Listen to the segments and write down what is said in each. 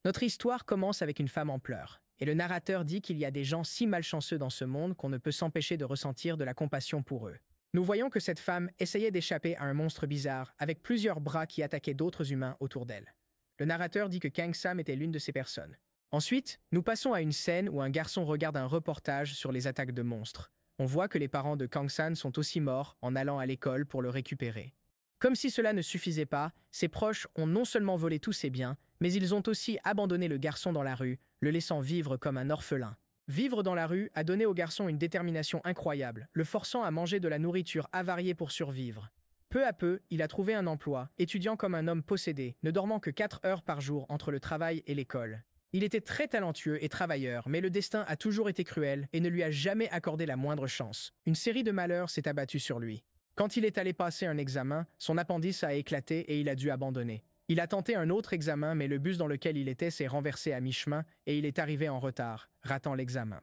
Notre histoire commence avec une femme en pleurs, et le narrateur dit qu'il y a des gens si malchanceux dans ce monde qu'on ne peut s'empêcher de ressentir de la compassion pour eux. Nous voyons que cette femme essayait d'échapper à un monstre bizarre avec plusieurs bras qui attaquaient d'autres humains autour d'elle. Le narrateur dit que Kang Sam était l'une de ces personnes. Ensuite, nous passons à une scène où un garçon regarde un reportage sur les attaques de monstres. On voit que les parents de Kang Sam sont aussi morts en allant à l'école pour le récupérer. Comme si cela ne suffisait pas, ses proches ont non seulement volé tous ses biens, mais ils ont aussi abandonné le garçon dans la rue, le laissant vivre comme un orphelin. Vivre dans la rue a donné au garçon une détermination incroyable, le forçant à manger de la nourriture avariée pour survivre. Peu à peu, il a trouvé un emploi, étudiant comme un homme possédé, ne dormant que 4 heures par jour entre le travail et l'école. Il était très talentueux et travailleur, mais le destin a toujours été cruel et ne lui a jamais accordé la moindre chance. Une série de malheurs s'est abattue sur lui. Quand il est allé passer un examen, son appendice a éclaté et il a dû abandonner. Il a tenté un autre examen, mais le bus dans lequel il était s'est renversé à mi-chemin et il est arrivé en retard, ratant l'examen.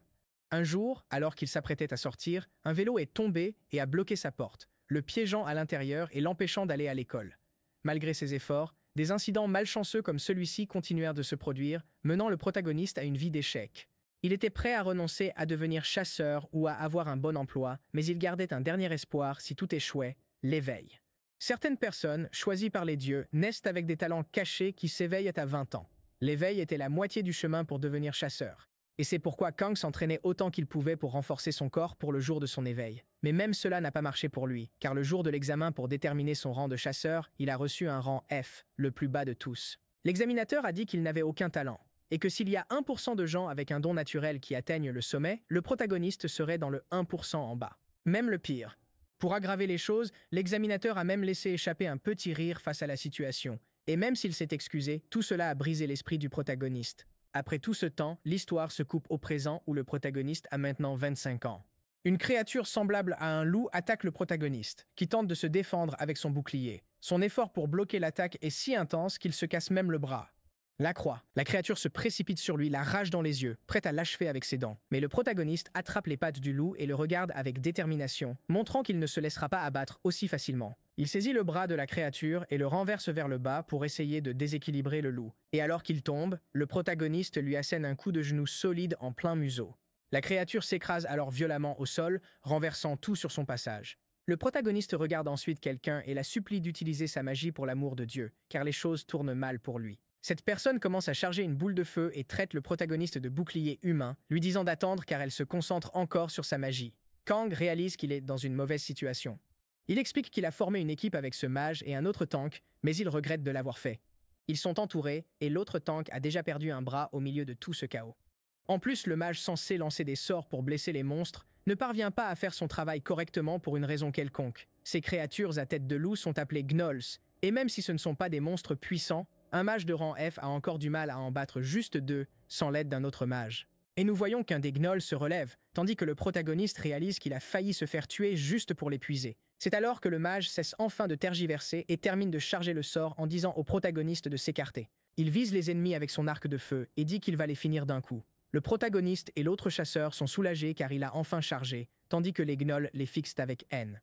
Un jour, alors qu'il s'apprêtait à sortir, un vélo est tombé et a bloqué sa porte, le piégeant à l'intérieur et l'empêchant d'aller à l'école. Malgré ses efforts, des incidents malchanceux comme celui-ci continuèrent de se produire, menant le protagoniste à une vie d'échec. Il était prêt à renoncer à devenir chasseur ou à avoir un bon emploi, mais il gardait un dernier espoir si tout échouait, l'éveil. Certaines personnes, choisies par les dieux, naissent avec des talents cachés qui s'éveillent à 20 ans. L'éveil était la moitié du chemin pour devenir chasseur. Et c'est pourquoi Kang s'entraînait autant qu'il pouvait pour renforcer son corps pour le jour de son éveil. Mais même cela n'a pas marché pour lui, car le jour de l'examen pour déterminer son rang de chasseur, il a reçu un rang F, le plus bas de tous. L'examinateur a dit qu'il n'avait aucun talent, et que s'il y a 1% de gens avec un don naturel qui atteignent le sommet, le protagoniste serait dans le 1% en bas. Même le pire. Pour aggraver les choses, l'examinateur a même laissé échapper un petit rire face à la situation, et même s'il s'est excusé, tout cela a brisé l'esprit du protagoniste. Après tout ce temps, l'histoire se coupe au présent où le protagoniste a maintenant 25 ans. Une créature semblable à un loup attaque le protagoniste, qui tente de se défendre avec son bouclier. Son effort pour bloquer l'attaque est si intense qu'il se casse même le bras. La créature se précipite sur lui, la rage dans les yeux, prête à l'achever avec ses dents. Mais le protagoniste attrape les pattes du loup et le regarde avec détermination, montrant qu'il ne se laissera pas abattre aussi facilement. Il saisit le bras de la créature et le renverse vers le bas pour essayer de déséquilibrer le loup. Et alors qu'il tombe, le protagoniste lui assène un coup de genou solide en plein museau. La créature s'écrase alors violemment au sol, renversant tout sur son passage. Le protagoniste regarde ensuite quelqu'un et la supplie d'utiliser sa magie pour l'amour de Dieu, car les choses tournent mal pour lui. Cette personne commence à charger une boule de feu et traite le protagoniste de bouclier humain, lui disant d'attendre car elle se concentre encore sur sa magie. Kang réalise qu'il est dans une mauvaise situation. Il explique qu'il a formé une équipe avec ce mage et un autre tank, mais il regrette de l'avoir fait. Ils sont entourés et l'autre tank a déjà perdu un bras au milieu de tout ce chaos. En plus, le mage censé lancer des sorts pour blesser les monstres ne parvient pas à faire son travail correctement pour une raison quelconque. Ces créatures à tête de loup sont appelées gnolls, et même si ce ne sont pas des monstres puissants, un mage de rang F a encore du mal à en battre juste 2 sans l'aide d'un autre mage. Et nous voyons qu'un des gnolls se relève, tandis que le protagoniste réalise qu'il a failli se faire tuer juste pour l'épuiser. C'est alors que le mage cesse enfin de tergiverser et termine de charger le sort en disant au protagoniste de s'écarter. Il vise les ennemis avec son arc de feu et dit qu'il va les finir d'un coup. Le protagoniste et l'autre chasseur sont soulagés car il a enfin chargé, tandis que les gnolls les fixent avec haine.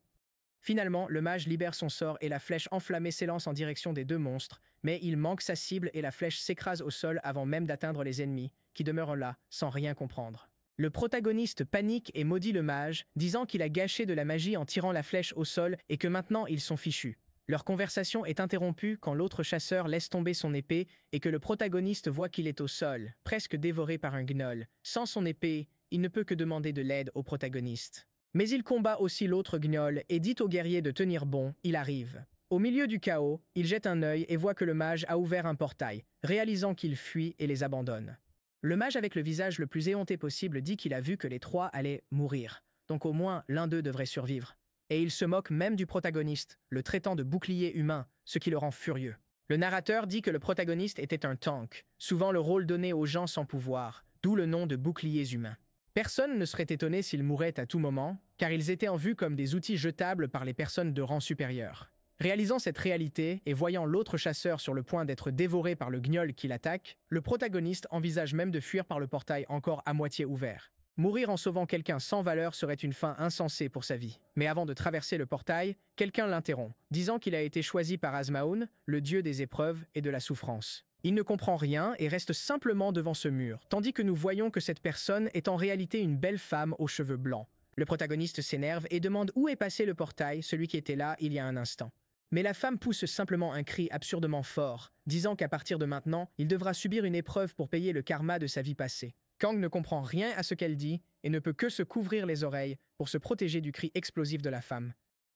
Finalement, le mage libère son sort et la flèche enflammée s'élance en direction des 2 monstres, mais il manque sa cible et la flèche s'écrase au sol avant même d'atteindre les ennemis, qui demeurent là, sans rien comprendre. Le protagoniste panique et maudit le mage, disant qu'il a gâché de la magie en tirant la flèche au sol et que maintenant ils sont fichus. Leur conversation est interrompue quand l'autre chasseur laisse tomber son épée et que le protagoniste voit qu'il est au sol, presque dévoré par un gnoll. Sans son épée, il ne peut que demander de l'aide au protagoniste. Mais il combat aussi l'autre gnoll et dit au guerrier de tenir bon, il arrive. Au milieu du chaos, il jette un œil et voit que le mage a ouvert un portail, réalisant qu'il fuit et les abandonne. Le mage avec le visage le plus éhonté possible dit qu'il a vu que les 3 allaient mourir, donc au moins l'un d'eux devrait survivre. Et il se moque même du protagoniste, le traitant de bouclier humain, ce qui le rend furieux. Le narrateur dit que le protagoniste était un tank, souvent le rôle donné aux gens sans pouvoir, d'où le nom de boucliers humains. Personne ne serait étonné s'ils mouraient à tout moment, car ils étaient en vue comme des outils jetables par les personnes de rang supérieur. Réalisant cette réalité et voyant l'autre chasseur sur le point d'être dévoré par le gnoll qui l'attaque, le protagoniste envisage même de fuir par le portail encore à moitié ouvert. Mourir en sauvant quelqu'un sans valeur serait une fin insensée pour sa vie. Mais avant de traverser le portail, quelqu'un l'interrompt, disant qu'il a été choisi par Azmaun, le dieu des épreuves et de la souffrance. Il ne comprend rien et reste simplement devant ce mur, tandis que nous voyons que cette personne est en réalité une belle femme aux cheveux blancs. Le protagoniste s'énerve et demande où est passé le portail, celui qui était là il y a un instant. Mais la femme pousse simplement un cri absurdement fort, disant qu'à partir de maintenant, il devra subir une épreuve pour payer le karma de sa vie passée. Kang ne comprend rien à ce qu'elle dit et ne peut que se couvrir les oreilles pour se protéger du cri explosif de la femme.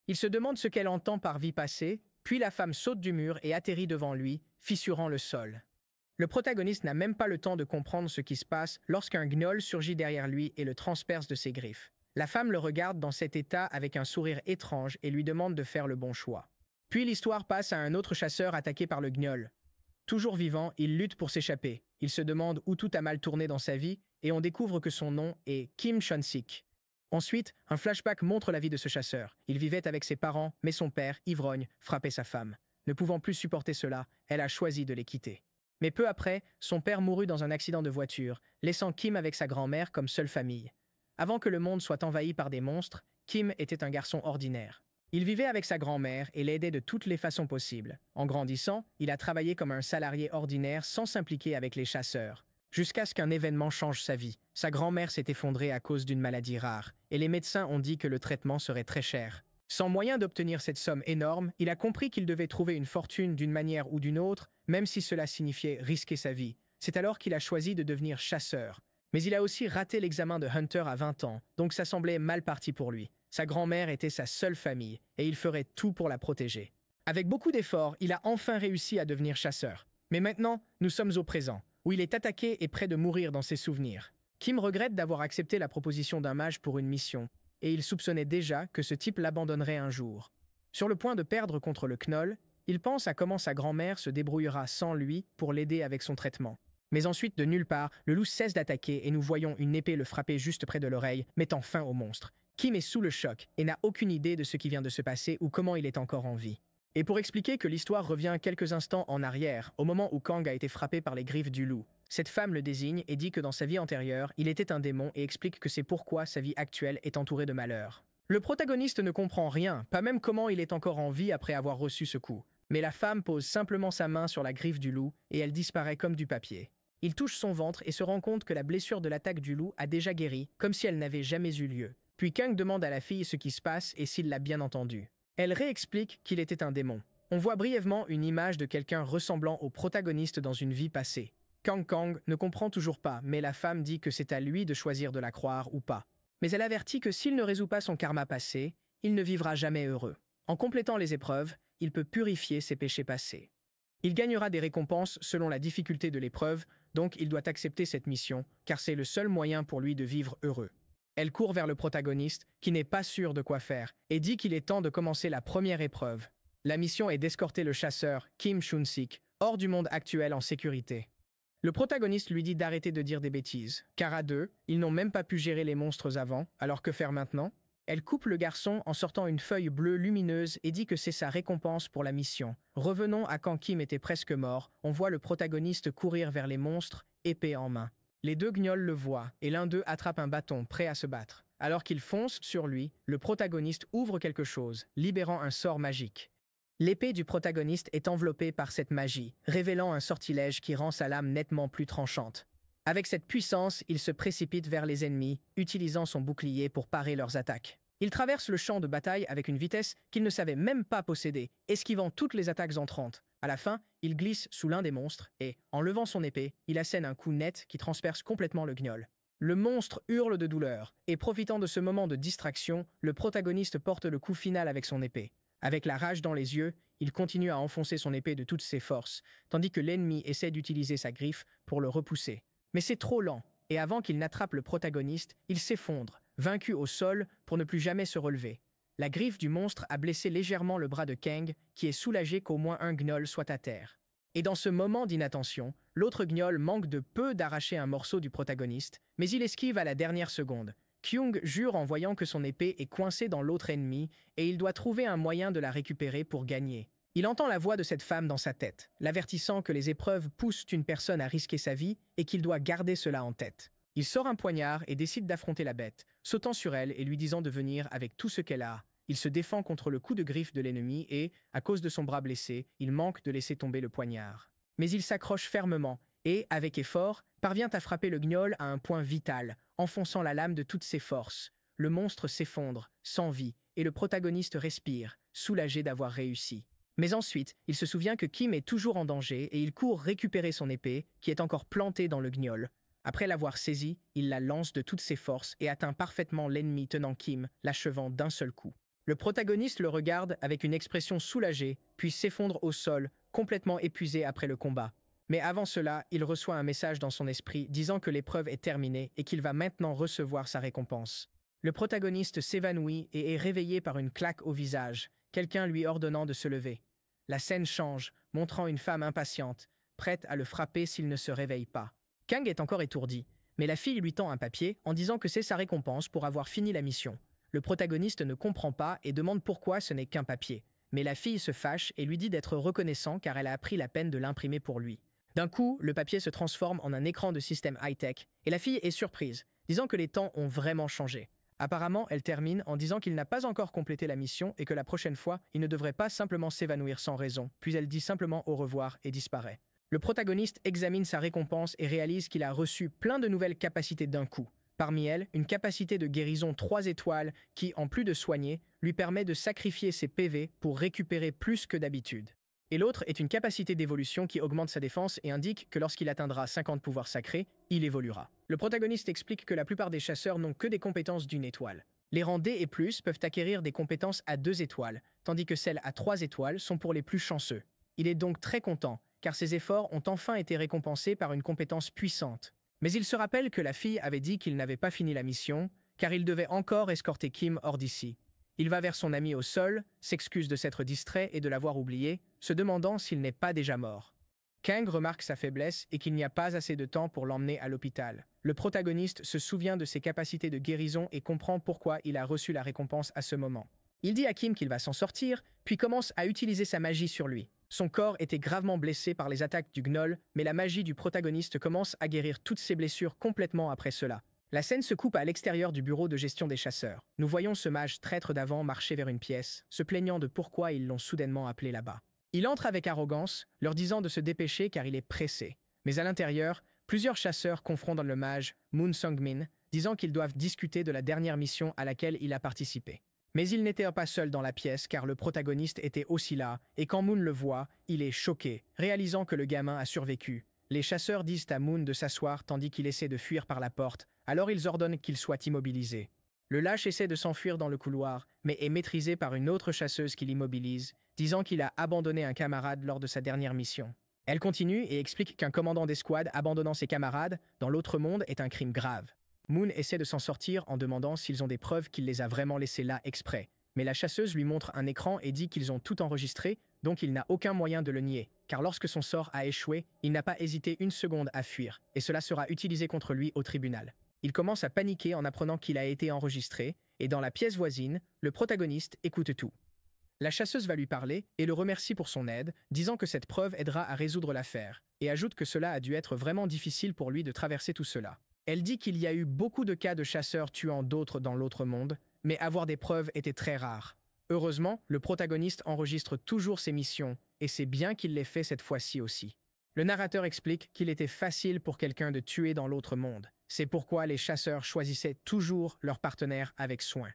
Il se demande ce qu'elle entend par vie passée, puis la femme saute du mur et atterrit devant lui, fissurant le sol. Le protagoniste n'a même pas le temps de comprendre ce qui se passe lorsqu'un gnoll surgit derrière lui et le transperce de ses griffes. La femme le regarde dans cet état avec un sourire étrange et lui demande de faire le bon choix. Puis l'histoire passe à un autre chasseur attaqué par le gnoll. Toujours vivant, il lutte pour s'échapper. Il se demande où tout a mal tourné dans sa vie et on découvre que son nom est Kim Chun-sik. Ensuite, un flashback montre la vie de ce chasseur. Il vivait avec ses parents, mais son père, ivrogne, frappait sa femme. Ne pouvant plus supporter cela, elle a choisi de les quitter. Mais peu après, son père mourut dans un accident de voiture, laissant Kim avec sa grand-mère comme seule famille. Avant que le monde soit envahi par des monstres, Kim était un garçon ordinaire. Il vivait avec sa grand-mère et l'aidait de toutes les façons possibles. En grandissant, il a travaillé comme un salarié ordinaire sans s'impliquer avec les chasseurs. Jusqu'à ce qu'un événement change sa vie. Sa grand-mère s'est effondrée à cause d'une maladie rare, et les médecins ont dit que le traitement serait très cher. Sans moyen d'obtenir cette somme énorme, il a compris qu'il devait trouver une fortune d'une manière ou d'une autre, même si cela signifiait risquer sa vie. C'est alors qu'il a choisi de devenir chasseur. Mais il a aussi raté l'examen de Hunter à 20 ans, donc ça semblait mal parti pour lui. Sa grand-mère était sa seule famille, et il ferait tout pour la protéger. Avec beaucoup d'efforts, il a enfin réussi à devenir chasseur. Mais maintenant, nous sommes au présent, où il est attaqué et près de mourir dans ses souvenirs. Kim regrette d'avoir accepté la proposition d'un mage pour une mission, et il soupçonnait déjà que ce type l'abandonnerait un jour. Sur le point de perdre contre le Knoll, il pense à comment sa grand-mère se débrouillera sans lui pour l'aider avec son traitement. Mais ensuite, de nulle part, le loup cesse d'attaquer et nous voyons une épée le frapper juste près de l'oreille, mettant fin au monstre. Kim est sous le choc et n'a aucune idée de ce qui vient de se passer ou comment il est encore en vie. Et pour expliquer que l'histoire revient quelques instants en arrière, au moment où Kang a été frappé par les griffes du loup, cette femme le désigne et dit que dans sa vie antérieure, il était un démon et explique que c'est pourquoi sa vie actuelle est entourée de malheur. Le protagoniste ne comprend rien, pas même comment il est encore en vie après avoir reçu ce coup. Mais la femme pose simplement sa main sur la griffe du loup et elle disparaît comme du papier. Il touche son ventre et se rend compte que la blessure de l'attaque du loup a déjà guéri, comme si elle n'avait jamais eu lieu. Puis Kang demande à la fille ce qui se passe et s'il l'a bien entendu. Elle réexplique qu'il était un démon. On voit brièvement une image de quelqu'un ressemblant au protagoniste dans une vie passée. Kang ne comprend toujours pas, mais la femme dit que c'est à lui de choisir de la croire ou pas. Mais elle avertit que s'il ne résout pas son karma passé, il ne vivra jamais heureux. En complétant les épreuves, il peut purifier ses péchés passés. Il gagnera des récompenses selon la difficulté de l'épreuve, donc il doit accepter cette mission, car c'est le seul moyen pour lui de vivre heureux. Elle court vers le protagoniste, qui n'est pas sûr de quoi faire, et dit qu'il est temps de commencer la première épreuve. La mission est d'escorter le chasseur, Kim Chun-sik, hors du monde actuel en sécurité. Le protagoniste lui dit d'arrêter de dire des bêtises, car à deux, ils n'ont même pas pu gérer les monstres avant, alors que faire maintenant? Elle coupe le garçon en sortant une feuille bleue lumineuse et dit que c'est sa récompense pour la mission. Revenons à quand Kim était presque mort, on voit le protagoniste courir vers les monstres, épée en main. Les deux gnolls le voient, et l'un d'eux attrape un bâton, prêt à se battre. Alors qu'il fonce sur lui, le protagoniste ouvre quelque chose, libérant un sort magique. L'épée du protagoniste est enveloppée par cette magie, révélant un sortilège qui rend sa lame nettement plus tranchante. Avec cette puissance, il se précipite vers les ennemis, utilisant son bouclier pour parer leurs attaques. Il traverse le champ de bataille avec une vitesse qu'il ne savait même pas posséder, esquivant toutes les attaques entrantes. À la fin, il glisse sous l'un des monstres et, en levant son épée, il assène un coup net qui transperce complètement le gnoll. Le monstre hurle de douleur, et profitant de ce moment de distraction, le protagoniste porte le coup final avec son épée. Avec la rage dans les yeux, il continue à enfoncer son épée de toutes ses forces, tandis que l'ennemi essaie d'utiliser sa griffe pour le repousser. Mais c'est trop lent, et avant qu'il n'attrape le protagoniste, il s'effondre, vaincu au sol pour ne plus jamais se relever. La griffe du monstre a blessé légèrement le bras de Kang, qui est soulagé qu'au moins un gnoll soit à terre. Et dans ce moment d'inattention, l'autre gnoll manque de peu d'arracher un morceau du protagoniste, mais il esquive à la dernière seconde. Kyung jure en voyant que son épée est coincée dans l'autre ennemi, et il doit trouver un moyen de la récupérer pour gagner. Il entend la voix de cette femme dans sa tête, l'avertissant que les épreuves poussent une personne à risquer sa vie et qu'il doit garder cela en tête. Il sort un poignard et décide d'affronter la bête, sautant sur elle et lui disant de venir avec tout ce qu'elle a. Il se défend contre le coup de griffe de l'ennemi et, à cause de son bras blessé, il manque de laisser tomber le poignard. Mais il s'accroche fermement et, avec effort, parvient à frapper le gnoll à un point vital, enfonçant la lame de toutes ses forces. Le monstre s'effondre, sans vie, et le protagoniste respire, soulagé d'avoir réussi. Mais ensuite, il se souvient que Kim est toujours en danger et il court récupérer son épée, qui est encore plantée dans le gnoll. Après l'avoir saisie, il la lance de toutes ses forces et atteint parfaitement l'ennemi tenant Kim, l'achevant d'un seul coup. Le protagoniste le regarde avec une expression soulagée, puis s'effondre au sol, complètement épuisé après le combat. Mais avant cela, il reçoit un message dans son esprit disant que l'épreuve est terminée et qu'il va maintenant recevoir sa récompense. Le protagoniste s'évanouit et est réveillé par une claque au visage, quelqu'un lui ordonnant de se lever. La scène change, montrant une femme impatiente, prête à le frapper s'il ne se réveille pas. Kang est encore étourdi, mais la fille lui tend un papier en disant que c'est sa récompense pour avoir fini la mission. Le protagoniste ne comprend pas et demande pourquoi ce n'est qu'un papier. Mais la fille se fâche et lui dit d'être reconnaissant car elle a pris la peine de l'imprimer pour lui. D'un coup, le papier se transforme en un écran de système high-tech et la fille est surprise, disant que les temps ont vraiment changé. Apparemment, elle termine en disant qu'il n'a pas encore complété la mission et que la prochaine fois, il ne devrait pas simplement s'évanouir sans raison, puis elle dit simplement au revoir et disparaît. Le protagoniste examine sa récompense et réalise qu'il a reçu plein de nouvelles capacités d'un coup. Parmi elles, une capacité de guérison 3 étoiles qui, en plus de soigner, lui permet de sacrifier ses PV pour récupérer plus que d'habitude. Et l'autre est une capacité d'évolution qui augmente sa défense et indique que lorsqu'il atteindra 50 pouvoirs sacrés, il évoluera. Le protagoniste explique que la plupart des chasseurs n'ont que des compétences d'1 étoile. Les rangs D et plus peuvent acquérir des compétences à 2 étoiles, tandis que celles à 3 étoiles sont pour les plus chanceux. Il est donc très content, car ses efforts ont enfin été récompensés par une compétence puissante. Mais il se rappelle que la fille avait dit qu'il n'avait pas fini la mission, car il devait encore escorter Kim hors d'ici. Il va vers son ami au sol, s'excuse de s'être distrait et de l'avoir oublié, se demandant s'il n'est pas déjà mort. Kang remarque sa faiblesse et qu'il n'y a pas assez de temps pour l'emmener à l'hôpital. Le protagoniste se souvient de ses capacités de guérison et comprend pourquoi il a reçu la récompense à ce moment. Il dit à Kim qu'il va s'en sortir, puis commence à utiliser sa magie sur lui. Son corps était gravement blessé par les attaques du gnoll, mais la magie du protagoniste commence à guérir toutes ses blessures complètement après cela. La scène se coupe à l'extérieur du bureau de gestion des chasseurs. Nous voyons ce mage traître d'avant marcher vers une pièce, se plaignant de pourquoi ils l'ont soudainement appelé là-bas. Il entre avec arrogance, leur disant de se dépêcher car il est pressé. Mais à l'intérieur, plusieurs chasseurs confrontent le mage, Moon Sung-min, disant qu'ils doivent discuter de la dernière mission à laquelle il a participé. Mais il n'était pas seul dans la pièce car le protagoniste était aussi là, et quand Moon le voit, il est choqué, réalisant que le gamin a survécu. Les chasseurs disent à Moon de s'asseoir tandis qu'il essaie de fuir par la porte, alors ils ordonnent qu'il soit immobilisé. Le lâche essaie de s'enfuir dans le couloir, mais est maîtrisé par une autre chasseuse qui l'immobilise, disant qu'il a abandonné un camarade lors de sa dernière mission. Elle continue et explique qu'un commandant d'escouade abandonnant ses camarades dans l'autre monde est un crime grave. Moon essaie de s'en sortir en demandant s'ils ont des preuves qu'il les a vraiment laissés là exprès. Mais la chasseuse lui montre un écran et dit qu'ils ont tout enregistré, donc il n'a aucun moyen de le nier, car lorsque son sort a échoué, il n'a pas hésité une seconde à fuir, et cela sera utilisé contre lui au tribunal. Il commence à paniquer en apprenant qu'il a été enregistré, et dans la pièce voisine, le protagoniste écoute tout. La chasseuse va lui parler et le remercie pour son aide, disant que cette preuve aidera à résoudre l'affaire, et ajoute que cela a dû être vraiment difficile pour lui de traverser tout cela. Elle dit qu'il y a eu beaucoup de cas de chasseurs tuant d'autres dans l'autre monde, mais avoir des preuves était très rare. Heureusement, le protagoniste enregistre toujours ses missions, et c'est bien qu'il l'ait fait cette fois-ci aussi. Le narrateur explique qu'il était facile pour quelqu'un de tuer dans l'autre monde. C'est pourquoi les chasseurs choisissaient toujours leur partenaire avec soin.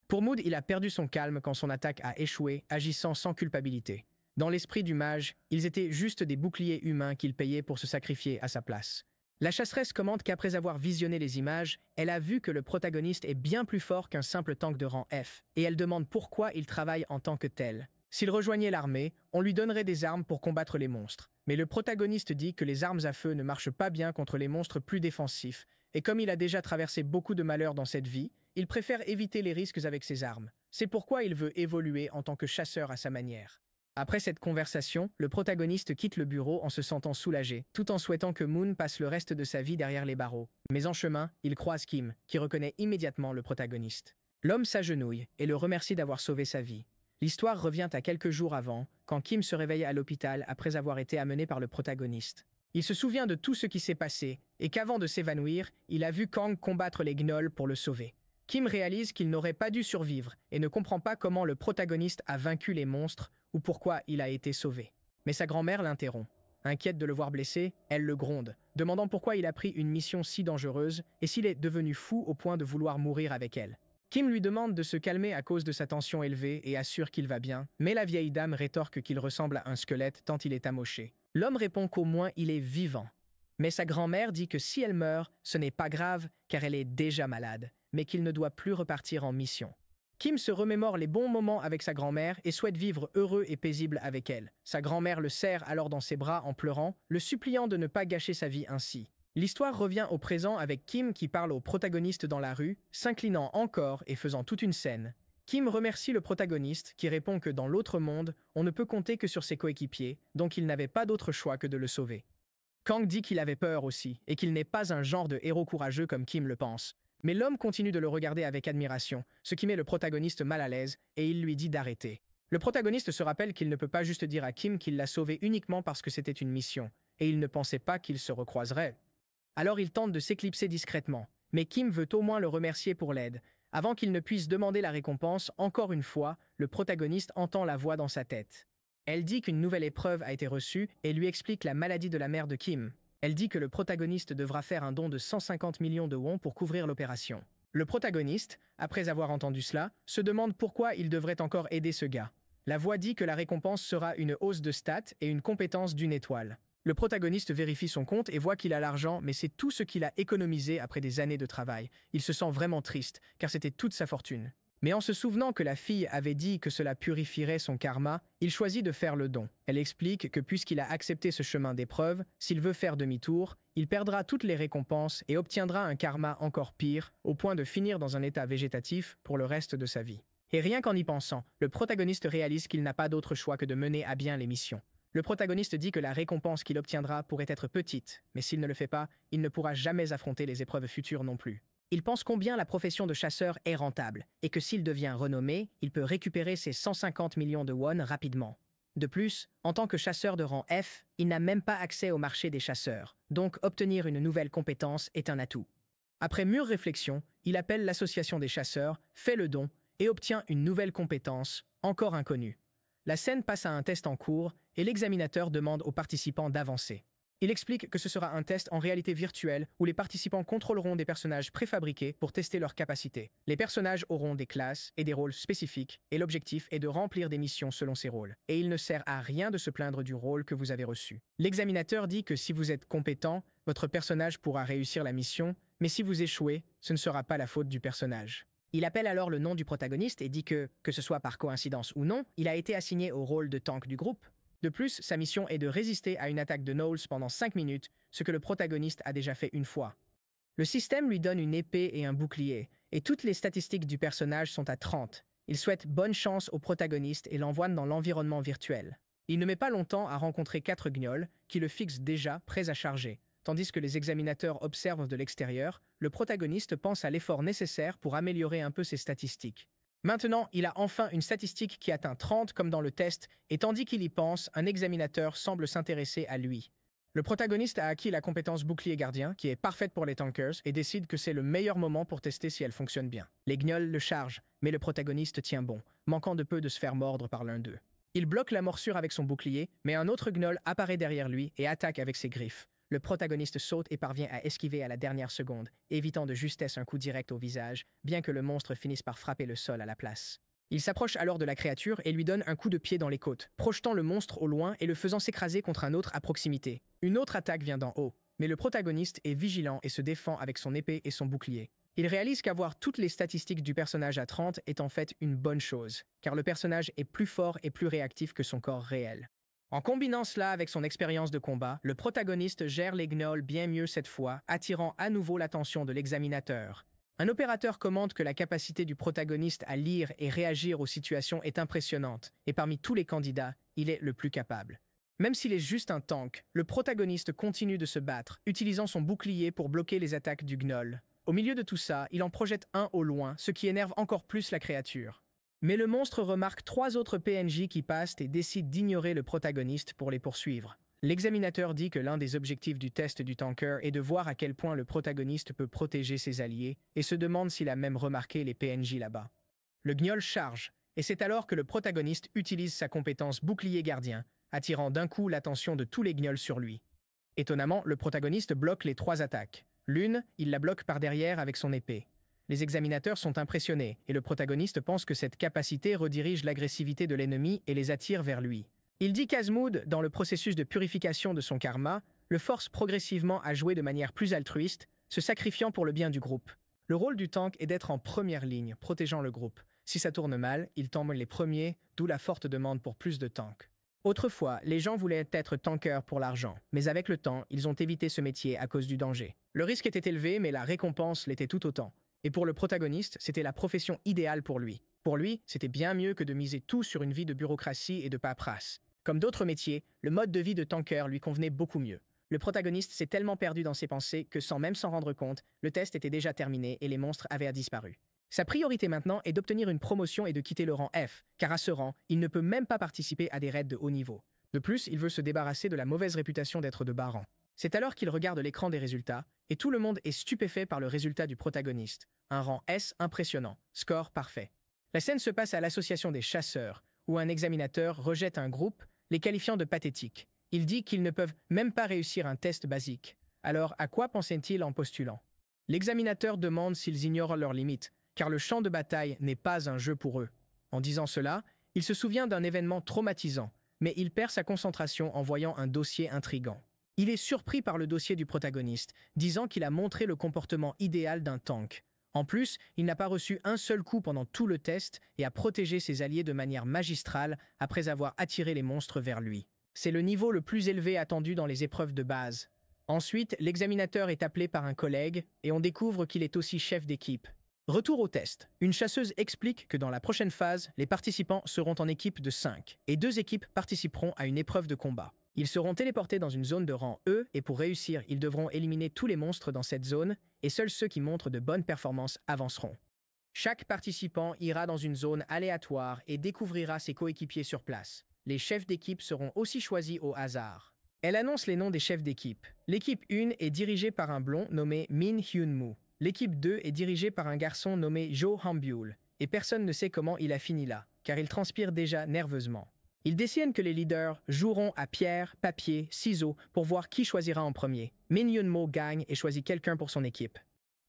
Pour Mood, il a perdu son calme quand son attaque a échoué, agissant sans culpabilité. Dans l'esprit du mage, ils étaient juste des boucliers humains qu'il payait pour se sacrifier à sa place. La chasseresse commente qu'après avoir visionné les images, elle a vu que le protagoniste est bien plus fort qu'un simple tank de rang F, et elle demande pourquoi il travaille en tant que tel. S'il rejoignait l'armée, on lui donnerait des armes pour combattre les monstres. Mais le protagoniste dit que les armes à feu ne marchent pas bien contre les monstres plus défensifs, et comme il a déjà traversé beaucoup de malheurs dans cette vie, il préfère éviter les risques avec ses armes. C'est pourquoi il veut évoluer en tant que chasseur à sa manière. Après cette conversation, le protagoniste quitte le bureau en se sentant soulagé, tout en souhaitant que Moon passe le reste de sa vie derrière les barreaux. Mais en chemin, il croise Kim, qui reconnaît immédiatement le protagoniste. L'homme s'agenouille et le remercie d'avoir sauvé sa vie. L'histoire revient à quelques jours avant, quand Kim se réveille à l'hôpital après avoir été amené par le protagoniste. Il se souvient de tout ce qui s'est passé, et qu'avant de s'évanouir, il a vu Kang combattre les gnolls pour le sauver. Kim réalise qu'il n'aurait pas dû survivre, et ne comprend pas comment le protagoniste a vaincu les monstres, ou pourquoi il a été sauvé. Mais sa grand-mère l'interrompt. Inquiète de le voir blessé, elle le gronde, demandant pourquoi il a pris une mission si dangereuse et s'il est devenu fou au point de vouloir mourir avec elle. Kim lui demande de se calmer à cause de sa tension élevée et assure qu'il va bien, mais la vieille dame rétorque qu'il ressemble à un squelette tant il est amoché. L'homme répond qu'au moins il est vivant. Mais sa grand-mère dit que si elle meurt, ce n'est pas grave car elle est déjà malade, mais qu'il ne doit plus repartir en mission. Kim se remémore les bons moments avec sa grand-mère et souhaite vivre heureux et paisible avec elle. Sa grand-mère le serre alors dans ses bras en pleurant, le suppliant de ne pas gâcher sa vie ainsi. L'histoire revient au présent avec Kim qui parle au protagoniste dans la rue, s'inclinant encore et faisant toute une scène. Kim remercie le protagoniste qui répond que dans l'autre monde, on ne peut compter que sur ses coéquipiers, donc il n'avait pas d'autre choix que de le sauver. Kang dit qu'il avait peur aussi et qu'il n'est pas un genre de héros courageux comme Kim le pense. Mais l'homme continue de le regarder avec admiration, ce qui met le protagoniste mal à l'aise et il lui dit d'arrêter. Le protagoniste se rappelle qu'il ne peut pas juste dire à Kim qu'il l'a sauvé uniquement parce que c'était une mission, et il ne pensait pas qu'ils se recroiseraient. Alors il tente de s'éclipser discrètement, mais Kim veut au moins le remercier pour l'aide. Avant qu'il ne puisse demander la récompense, encore une fois, le protagoniste entend la voix dans sa tête. Elle dit qu'une nouvelle épreuve a été reçue et lui explique la maladie de la mère de Kim. Elle dit que le protagoniste devra faire un don de 150 millions de won pour couvrir l'opération. Le protagoniste, après avoir entendu cela, se demande pourquoi il devrait encore aider ce gars. La voix dit que la récompense sera une hausse de stats et une compétence d'une étoile. Le protagoniste vérifie son compte et voit qu'il a l'argent, mais c'est tout ce qu'il a économisé après des années de travail. Il se sent vraiment triste, car c'était toute sa fortune. Mais en se souvenant que la fille avait dit que cela purifierait son karma, il choisit de faire le don. Elle explique que puisqu'il a accepté ce chemin d'épreuve, s'il veut faire demi-tour, il perdra toutes les récompenses et obtiendra un karma encore pire, au point de finir dans un état végétatif pour le reste de sa vie. Et rien qu'en y pensant, le protagoniste réalise qu'il n'a pas d'autre choix que de mener à bien les missions. Le protagoniste dit que la récompense qu'il obtiendra pourrait être petite, mais s'il ne le fait pas, il ne pourra jamais affronter les épreuves futures non plus. Il pense combien la profession de chasseur est rentable, et que s'il devient renommé, il peut récupérer ses 150 millions de won rapidement. De plus, en tant que chasseur de rang F, il n'a même pas accès au marché des chasseurs, donc obtenir une nouvelle compétence est un atout. Après mûre réflexion, il appelle l'association des chasseurs, fait le don, et obtient une nouvelle compétence, encore inconnue. La scène passe à un test en cours, et l'examinateur demande aux participants d'avancer. Il explique que ce sera un test en réalité virtuelle où les participants contrôleront des personnages préfabriqués pour tester leurs capacités. Les personnages auront des classes et des rôles spécifiques et l'objectif est de remplir des missions selon ces rôles. Et il ne sert à rien de se plaindre du rôle que vous avez reçu. L'examinateur dit que si vous êtes compétent, votre personnage pourra réussir la mission, mais si vous échouez, ce ne sera pas la faute du personnage. Il appelle alors le nom du protagoniste et dit que ce soit par coïncidence ou non, il a été assigné au rôle de tank du groupe. De plus, sa mission est de résister à une attaque de Knowles pendant 5 minutes, ce que le protagoniste a déjà fait une fois. Le système lui donne une épée et un bouclier, et toutes les statistiques du personnage sont à 30. Il souhaite bonne chance au protagoniste et l'envoie dans l'environnement virtuel. Il ne met pas longtemps à rencontrer 4 gnolls, qui le fixent déjà prêts à charger. Tandis que les examinateurs observent de l'extérieur, le protagoniste pense à l'effort nécessaire pour améliorer un peu ses statistiques. Maintenant, il a enfin une statistique qui atteint 30 comme dans le test, et tandis qu'il y pense, un examinateur semble s'intéresser à lui. Le protagoniste a acquis la compétence bouclier gardien, qui est parfaite pour les tankers, et décide que c'est le meilleur moment pour tester si elle fonctionne bien. Les gnolls le chargent, mais le protagoniste tient bon, manquant de peu de se faire mordre par l'un d'eux. Il bloque la morsure avec son bouclier, mais un autre gnoll apparaît derrière lui et attaque avec ses griffes. Le protagoniste saute et parvient à esquiver à la dernière seconde, évitant de justesse un coup direct au visage, bien que le monstre finisse par frapper le sol à la place. Il s'approche alors de la créature et lui donne un coup de pied dans les côtes, projetant le monstre au loin et le faisant s'écraser contre un autre à proximité. Une autre attaque vient d'en haut, mais le protagoniste est vigilant et se défend avec son épée et son bouclier. Il réalise qu'avoir toutes les statistiques du personnage à 30 est en fait une bonne chose, car le personnage est plus fort et plus réactif que son corps réel. En combinant cela avec son expérience de combat, le protagoniste gère les gnolls bien mieux cette fois, attirant à nouveau l'attention de l'examinateur. Un opérateur commente que la capacité du protagoniste à lire et réagir aux situations est impressionnante, et parmi tous les candidats, il est le plus capable. Même s'il est juste un tank, le protagoniste continue de se battre, utilisant son bouclier pour bloquer les attaques du gnoll. Au milieu de tout ça, il en projette un au loin, ce qui énerve encore plus la créature. Mais le monstre remarque 3 autres PNJ qui passent et décide d'ignorer le protagoniste pour les poursuivre. L'examinateur dit que l'un des objectifs du test du tanker est de voir à quel point le protagoniste peut protéger ses alliés et se demande s'il a même remarqué les PNJ là-bas. Le gnoll charge, et c'est alors que le protagoniste utilise sa compétence bouclier gardien, attirant d'un coup l'attention de tous les gnolls sur lui. Étonnamment, le protagoniste bloque les 3 attaques. L'une, il la bloque par derrière avec son épée. Les examinateurs sont impressionnés, et le protagoniste pense que cette capacité redirige l'agressivité de l'ennemi et les attire vers lui. Il dit qu'Azmoud, dans le processus de purification de son karma, le force progressivement à jouer de manière plus altruiste, se sacrifiant pour le bien du groupe. Le rôle du tank est d'être en première ligne, protégeant le groupe. Si ça tourne mal, ils tombent les premiers, d'où la forte demande pour plus de tanks. Autrefois, les gens voulaient être tankers pour l'argent, mais avec le temps, ils ont évité ce métier à cause du danger. Le risque était élevé, mais la récompense l'était tout autant. Et pour le protagoniste, c'était la profession idéale pour lui. Pour lui, c'était bien mieux que de miser tout sur une vie de bureaucratie et de paperasse. Comme d'autres métiers, le mode de vie de tanker lui convenait beaucoup mieux. Le protagoniste s'est tellement perdu dans ses pensées que sans même s'en rendre compte, le test était déjà terminé et les monstres avaient disparu. Sa priorité maintenant est d'obtenir une promotion et de quitter le rang F, car à ce rang, il ne peut même pas participer à des raids de haut niveau. De plus, il veut se débarrasser de la mauvaise réputation d'être de bas rang. C'est alors qu'il regarde l'écran des résultats, et tout le monde est stupéfait par le résultat du protagoniste. Un rang S impressionnant, score parfait. La scène se passe à l'association des chasseurs, où un examinateur rejette un groupe, les qualifiant de pathétiques. Il dit qu'ils ne peuvent même pas réussir un test basique. Alors, à quoi pensaient-ils en postulant? L'examinateur demande s'ils ignorent leurs limites, car le champ de bataille n'est pas un jeu pour eux. En disant cela, il se souvient d'un événement traumatisant, mais il perd sa concentration en voyant un dossier intrigant. Il est surpris par le dossier du protagoniste, disant qu'il a montré le comportement idéal d'un tank. En plus, il n'a pas reçu un seul coup pendant tout le test et a protégé ses alliés de manière magistrale après avoir attiré les monstres vers lui. C'est le niveau le plus élevé attendu dans les épreuves de base. Ensuite, l'examinateur est appelé par un collègue et on découvre qu'il est aussi chef d'équipe. Retour au test. Une chasseuse explique que dans la prochaine phase, les participants seront en équipe de 5 et 2 équipes participeront à une épreuve de combat. Ils seront téléportés dans une zone de rang E et pour réussir, ils devront éliminer tous les monstres dans cette zone et seuls ceux qui montrent de bonnes performances avanceront. Chaque participant ira dans une zone aléatoire et découvrira ses coéquipiers sur place. Les chefs d'équipe seront aussi choisis au hasard. Elle annonce les noms des chefs d'équipe. L'équipe 1 est dirigée par un blond nommé Min Hyun-moo. L'équipe 2 est dirigée par un garçon nommé Jo Han-byul, et personne ne sait comment il a fini là, car il transpire déjà nerveusement. Il décide que les leaders joueront à pierre, papier, ciseaux pour voir qui choisira en premier. Min Hyun-moo gagne et choisit quelqu'un pour son équipe.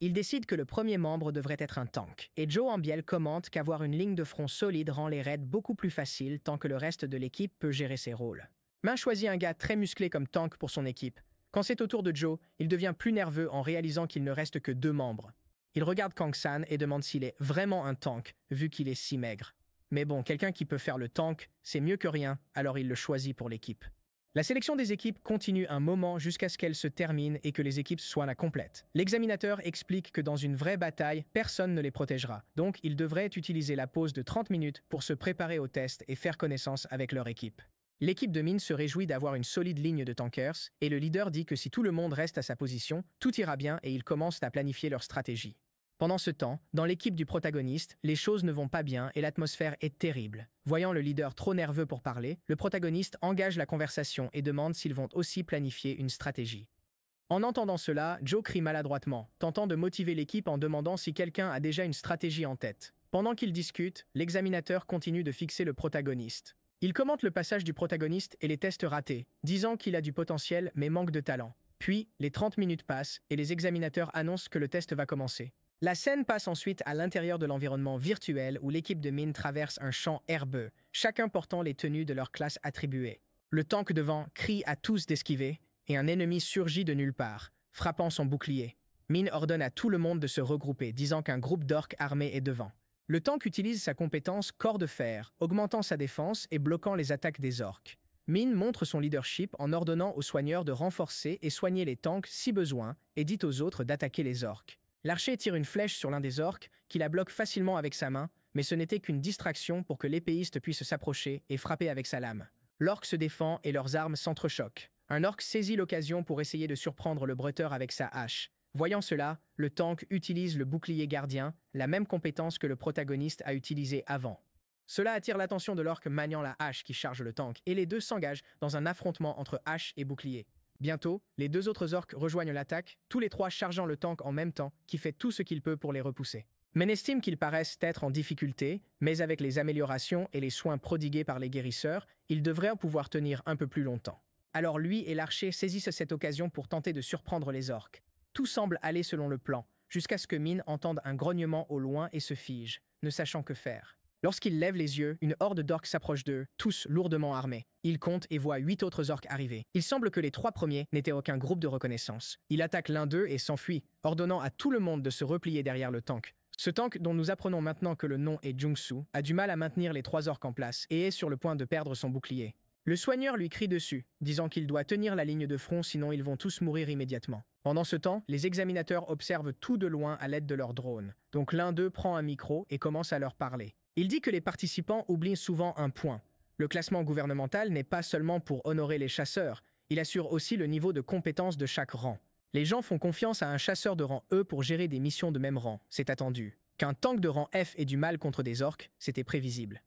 Il décide que le premier membre devrait être un tank, et Jo Han-byul commente qu'avoir une ligne de front solide rend les raids beaucoup plus faciles tant que le reste de l'équipe peut gérer ses rôles. Min choisit un gars très musclé comme tank pour son équipe. Quand c'est au tour de Joe, il devient plus nerveux en réalisant qu'il ne reste que 2 membres. Il regarde Kang-san et demande s'il est vraiment un tank, vu qu'il est si maigre. Mais bon, quelqu'un qui peut faire le tank, c'est mieux que rien, alors il le choisit pour l'équipe. La sélection des équipes continue un moment jusqu'à ce qu'elle se termine et que les équipes soient la complète. L'examinateur explique que dans une vraie bataille, personne ne les protégera, donc ils devraient utiliser la pause de 30 minutes pour se préparer au test et faire connaissance avec leur équipe. L'équipe de Min se réjouit d'avoir une solide ligne de tankers, et le leader dit que si tout le monde reste à sa position, tout ira bien et ils commencent à planifier leur stratégie. Pendant ce temps, dans l'équipe du protagoniste, les choses ne vont pas bien et l'atmosphère est terrible. Voyant le leader trop nerveux pour parler, le protagoniste engage la conversation et demande s'ils vont aussi planifier une stratégie. En entendant cela, Joe crie maladroitement, tentant de motiver l'équipe en demandant si quelqu'un a déjà une stratégie en tête. Pendant qu'ils discutent, l'examinateur continue de fixer le protagoniste. Il commente le passage du protagoniste et les tests ratés, disant qu'il a du potentiel mais manque de talent. Puis, les 30 minutes passent et les examinateurs annoncent que le test va commencer. La scène passe ensuite à l'intérieur de l'environnement virtuel où l'équipe de Min traverse un champ herbeux, chacun portant les tenues de leur classe attribuée. Le tank devant crie à tous d'esquiver et un ennemi surgit de nulle part, frappant son bouclier. Min ordonne à tout le monde de se regrouper, disant qu'un groupe d'orques armés est devant. Le tank utilise sa compétence corps de fer, augmentant sa défense et bloquant les attaques des orques. Min montre son leadership en ordonnant aux soigneurs de renforcer et soigner les tanks si besoin et dit aux autres d'attaquer les orques. L'archer tire une flèche sur l'un des orques, qui la bloque facilement avec sa main, mais ce n'était qu'une distraction pour que l'épéiste puisse s'approcher et frapper avec sa lame. L'orque se défend et leurs armes s'entrechoquent. Un orque saisit l'occasion pour essayer de surprendre le bretteur avec sa hache. Voyant cela, le tank utilise le bouclier gardien, la même compétence que le protagoniste a utilisée avant. Cela attire l'attention de l'orque maniant la hache qui charge le tank, et les deux s'engagent dans un affrontement entre hache et bouclier. Bientôt, les 2 autres orques rejoignent l'attaque, tous les 3 chargeant le tank en même temps, qui fait tout ce qu'il peut pour les repousser. Men estime qu'ils paraissent être en difficulté, mais avec les améliorations et les soins prodigués par les guérisseurs, ils devraient pouvoir tenir un peu plus longtemps. Alors lui et l'archer saisissent cette occasion pour tenter de surprendre les orques. Tout semble aller selon le plan, jusqu'à ce que Min entende un grognement au loin et se fige, ne sachant que faire. Lorsqu'il lève les yeux, une horde d'orques s'approche d'eux, tous lourdement armés. Il compte et voit 8 autres orques arriver. Il semble que les 3 premiers n'étaient aucun groupe de reconnaissance. Il attaque l'un d'eux et s'enfuit, ordonnant à tout le monde de se replier derrière le tank. Ce tank, dont nous apprenons maintenant que le nom est Jungsu, a du mal à maintenir les 3 orques en place et est sur le point de perdre son bouclier. Le soigneur lui crie dessus, disant qu'il doit tenir la ligne de front sinon ils vont tous mourir immédiatement. Pendant ce temps, les examinateurs observent tout de loin à l'aide de leur drone. Donc l'un d'eux prend un micro et commence à leur parler. Il dit que les participants oublient souvent un point. Le classement gouvernemental n'est pas seulement pour honorer les chasseurs, il assure aussi le niveau de compétence de chaque rang. Les gens font confiance à un chasseur de rang E pour gérer des missions de même rang, c'est attendu. Qu'un tank de rang F ait du mal contre des orques, c'était prévisible.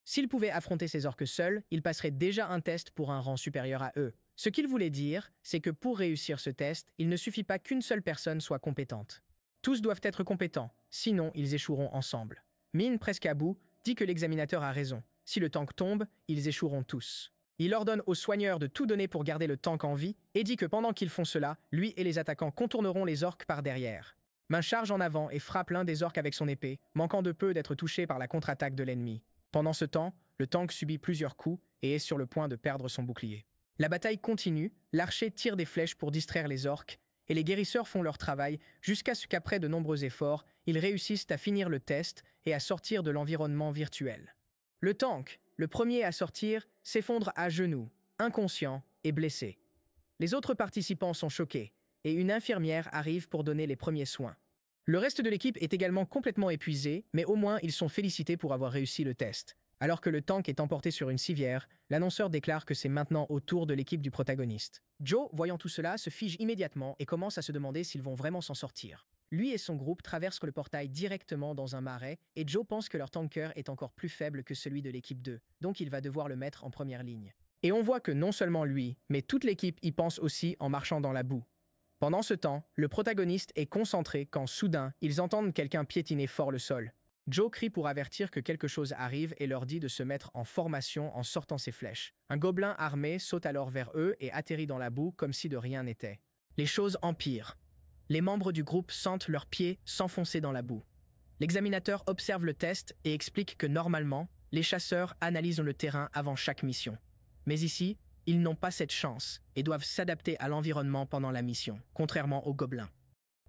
S'il pouvait affronter ces orques seuls, il passerait déjà un test pour un rang supérieur à eux. Ce qu'il voulait dire, c'est que pour réussir ce test, il ne suffit pas qu'une seule personne soit compétente. Tous doivent être compétents, sinon ils échoueront ensemble. Min, presque à bout, dit que l'examinateur a raison. Si le tank tombe, ils échoueront tous. Il ordonne aux soigneurs de tout donner pour garder le tank en vie et dit que pendant qu'ils font cela, lui et les attaquants contourneront les orques par derrière. Min charge en avant et frappe l'un des orques avec son épée, manquant de peu d'être touché par la contre-attaque de l'ennemi. Pendant ce temps, le tank subit plusieurs coups et est sur le point de perdre son bouclier. La bataille continue, l'archer tire des flèches pour distraire les orques, et les guérisseurs font leur travail jusqu'à ce qu'après de nombreux efforts, ils réussissent à finir le test et à sortir de l'environnement virtuel. Le tank, le premier à sortir, s'effondre à genoux, inconscient et blessé. Les autres participants sont choqués, et une infirmière arrive pour donner les premiers soins. Le reste de l'équipe est également complètement épuisé, mais au moins ils sont félicités pour avoir réussi le test. Alors que le tank est emporté sur une civière, l'annonceur déclare que c'est maintenant au tour de l'équipe du protagoniste. Joe, voyant tout cela, se fige immédiatement et commence à se demander s'ils vont vraiment s'en sortir. Lui et son groupe traversent le portail directement dans un marais, et Joe pense que leur tanker est encore plus faible que celui de l'équipe 2, donc il va devoir le mettre en première ligne. Et on voit que non seulement lui, mais toute l'équipe y pense aussi en marchant dans la boue. Pendant ce temps, le protagoniste est concentré quand soudain, ils entendent quelqu'un piétiner fort le sol. Joe crie pour avertir que quelque chose arrive et leur dit de se mettre en formation en sortant ses flèches. Un gobelin armé saute alors vers eux et atterrit dans la boue comme si de rien n'était. Les choses empirent. Les membres du groupe sentent leurs pieds s'enfoncer dans la boue. L'examinateur observe le test et explique que normalement, les chasseurs analysent le terrain avant chaque mission. Mais ici, ils n'ont pas cette chance et doivent s'adapter à l'environnement pendant la mission, contrairement aux gobelins.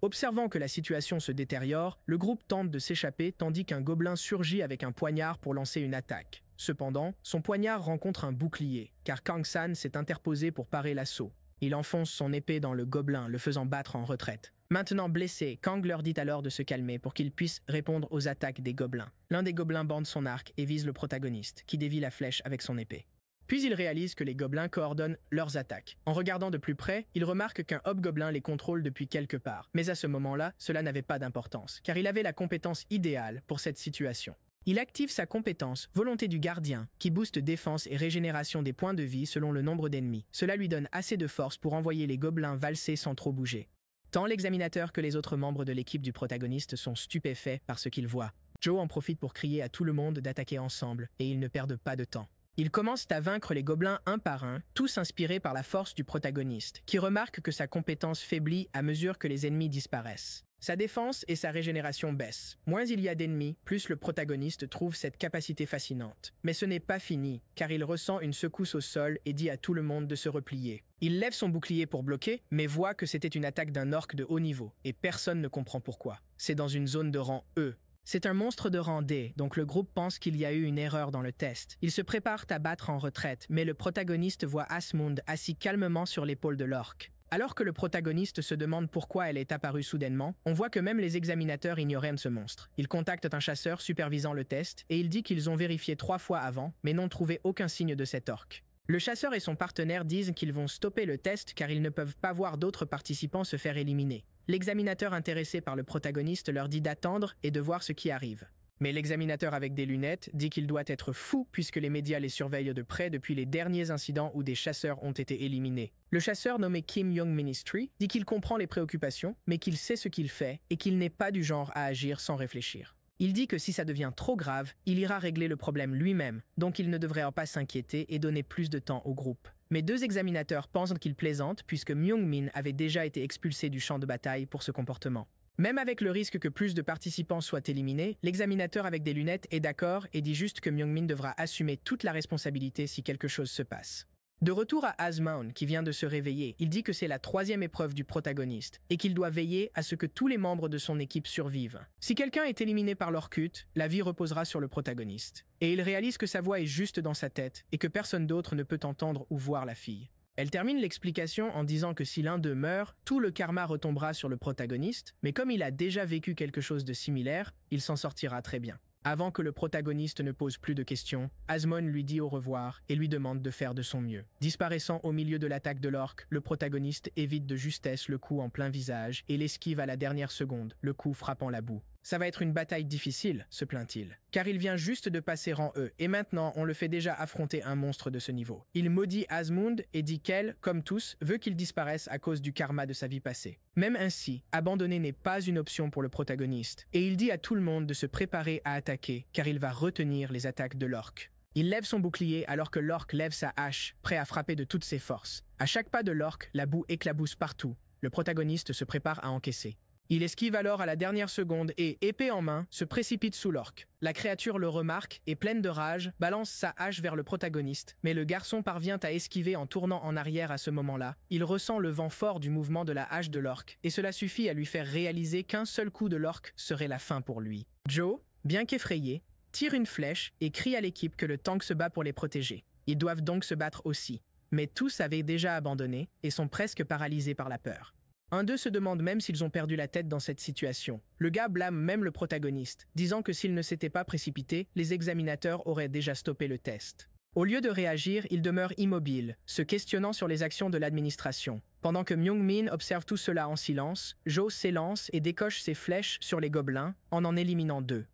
Observant que la situation se détériore, le groupe tente de s'échapper tandis qu'un gobelin surgit avec un poignard pour lancer une attaque. Cependant, son poignard rencontre un bouclier, car Kang-san s'est interposé pour parer l'assaut. Il enfonce son épée dans le gobelin, le faisant battre en retraite. Maintenant blessé, Kang leur dit alors de se calmer pour qu'ils puissent répondre aux attaques des gobelins. L'un des gobelins bande son arc et vise le protagoniste, qui dévie la flèche avec son épée. Puis il réalise que les gobelins coordonnent leurs attaques. En regardant de plus près, il remarque qu'un hobgoblin les contrôle depuis quelque part. Mais à ce moment-là, cela n'avait pas d'importance, car il avait la compétence idéale pour cette situation. Il active sa compétence Volonté du gardien, qui booste défense et régénération des points de vie selon le nombre d'ennemis. Cela lui donne assez de force pour envoyer les gobelins valser sans trop bouger. Tant l'examinateur que les autres membres de l'équipe du protagoniste sont stupéfaits par ce qu'ils voient. Joe en profite pour crier à tout le monde d'attaquer ensemble, et ils ne perdent pas de temps. Ils commencent à vaincre les gobelins un par un, tous inspirés par la force du protagoniste, qui remarque que sa compétence faiblit à mesure que les ennemis disparaissent. Sa défense et sa régénération baissent. Moins il y a d'ennemis, plus le protagoniste trouve cette capacité fascinante. Mais ce n'est pas fini, car il ressent une secousse au sol et dit à tout le monde de se replier. Il lève son bouclier pour bloquer, mais voit que c'était une attaque d'un orque de haut niveau, et personne ne comprend pourquoi. C'est dans une zone de rang E. C'est un monstre de rang D, donc le groupe pense qu'il y a eu une erreur dans le test. Ils se préparent à battre en retraite, mais le protagoniste voit Asmund assis calmement sur l'épaule de l'orque. Alors que le protagoniste se demande pourquoi elle est apparue soudainement, on voit que même les examinateurs ignoraient ce monstre. Ils contactent un chasseur supervisant le test, et il dit qu'ils ont vérifié 3 fois avant, mais n'ont trouvé aucun signe de cet orque. Le chasseur et son partenaire disent qu'ils vont stopper le test car ils ne peuvent pas voir d'autres participants se faire éliminer. L'examinateur intéressé par le protagoniste leur dit d'attendre et de voir ce qui arrive. Mais l'examinateur avec des lunettes dit qu'il doit être fou puisque les médias les surveillent de près depuis les derniers incidents où des chasseurs ont été éliminés. Le chasseur nommé Kim Young Ministry dit qu'il comprend les préoccupations, mais qu'il sait ce qu'il fait et qu'il n'est pas du genre à agir sans réfléchir. Il dit que si ça devient trop grave, il ira régler le problème lui-même, donc il ne devrait pas s'inquiéter et donner plus de temps au groupe. Mais deux examinateurs pensent qu'il plaisante puisque Myung-min avait déjà été expulsé du champ de bataille pour ce comportement. Même avec le risque que plus de participants soient éliminés, l'examinateur avec des lunettes est d'accord et dit juste que Myung-min devra assumer toute la responsabilité si quelque chose se passe. De retour à Asmoon, qui vient de se réveiller, il dit que c'est la 3e épreuve du protagoniste et qu'il doit veiller à ce que tous les membres de son équipe survivent. Si quelqu'un est éliminé par l'Orkut, la vie reposera sur le protagoniste. Et il réalise que sa voix est juste dans sa tête et que personne d'autre ne peut entendre ou voir la fille. Elle termine l'explication en disant que si l'un d'eux meurt, tout le karma retombera sur le protagoniste, mais comme il a déjà vécu quelque chose de similaire, il s'en sortira très bien. Avant que le protagoniste ne pose plus de questions, Asmoon lui dit au revoir et lui demande de faire de son mieux. Disparaissant au milieu de l'attaque de l'orque, le protagoniste évite de justesse le coup en plein visage et l'esquive à la dernière seconde, le coup frappant la boue. Ça va être une bataille difficile, se plaint-il, car il vient juste de passer rang E et maintenant on le fait déjà affronter un monstre de ce niveau. Il maudit Asmund et dit qu'elle, comme tous, veut qu'il disparaisse à cause du karma de sa vie passée. Même ainsi, abandonner n'est pas une option pour le protagoniste, et il dit à tout le monde de se préparer à attaquer car il va retenir les attaques de l'orque. Il lève son bouclier alors que l'orque lève sa hache, prêt à frapper de toutes ses forces. À chaque pas de l'orque, la boue éclabousse partout. Le protagoniste se prépare à encaisser. Il esquive alors à la dernière seconde et, épée en main, se précipite sous l'orque. La créature le remarque et, pleine de rage, balance sa hache vers le protagoniste, mais le garçon parvient à esquiver en tournant en arrière à ce moment-là. Il ressent le vent fort du mouvement de la hache de l'orque, et cela suffit à lui faire réaliser qu'un seul coup de l'orque serait la fin pour lui. Joe, bien qu'effrayé, tire une flèche et crie à l'équipe que le tank se bat pour les protéger. Ils doivent donc se battre aussi. Mais tous avaient déjà abandonné et sont presque paralysés par la peur. Un d'eux se demande même s'ils ont perdu la tête dans cette situation. Le gars blâme même le protagoniste, disant que s'il ne s'était pas précipité, les examinateurs auraient déjà stoppé le test. Au lieu de réagir, il demeure immobile, se questionnant sur les actions de l'administration. Pendant que Myung-min observe tout cela en silence, Jo s'élance et décoche ses flèches sur les gobelins, en éliminant 2.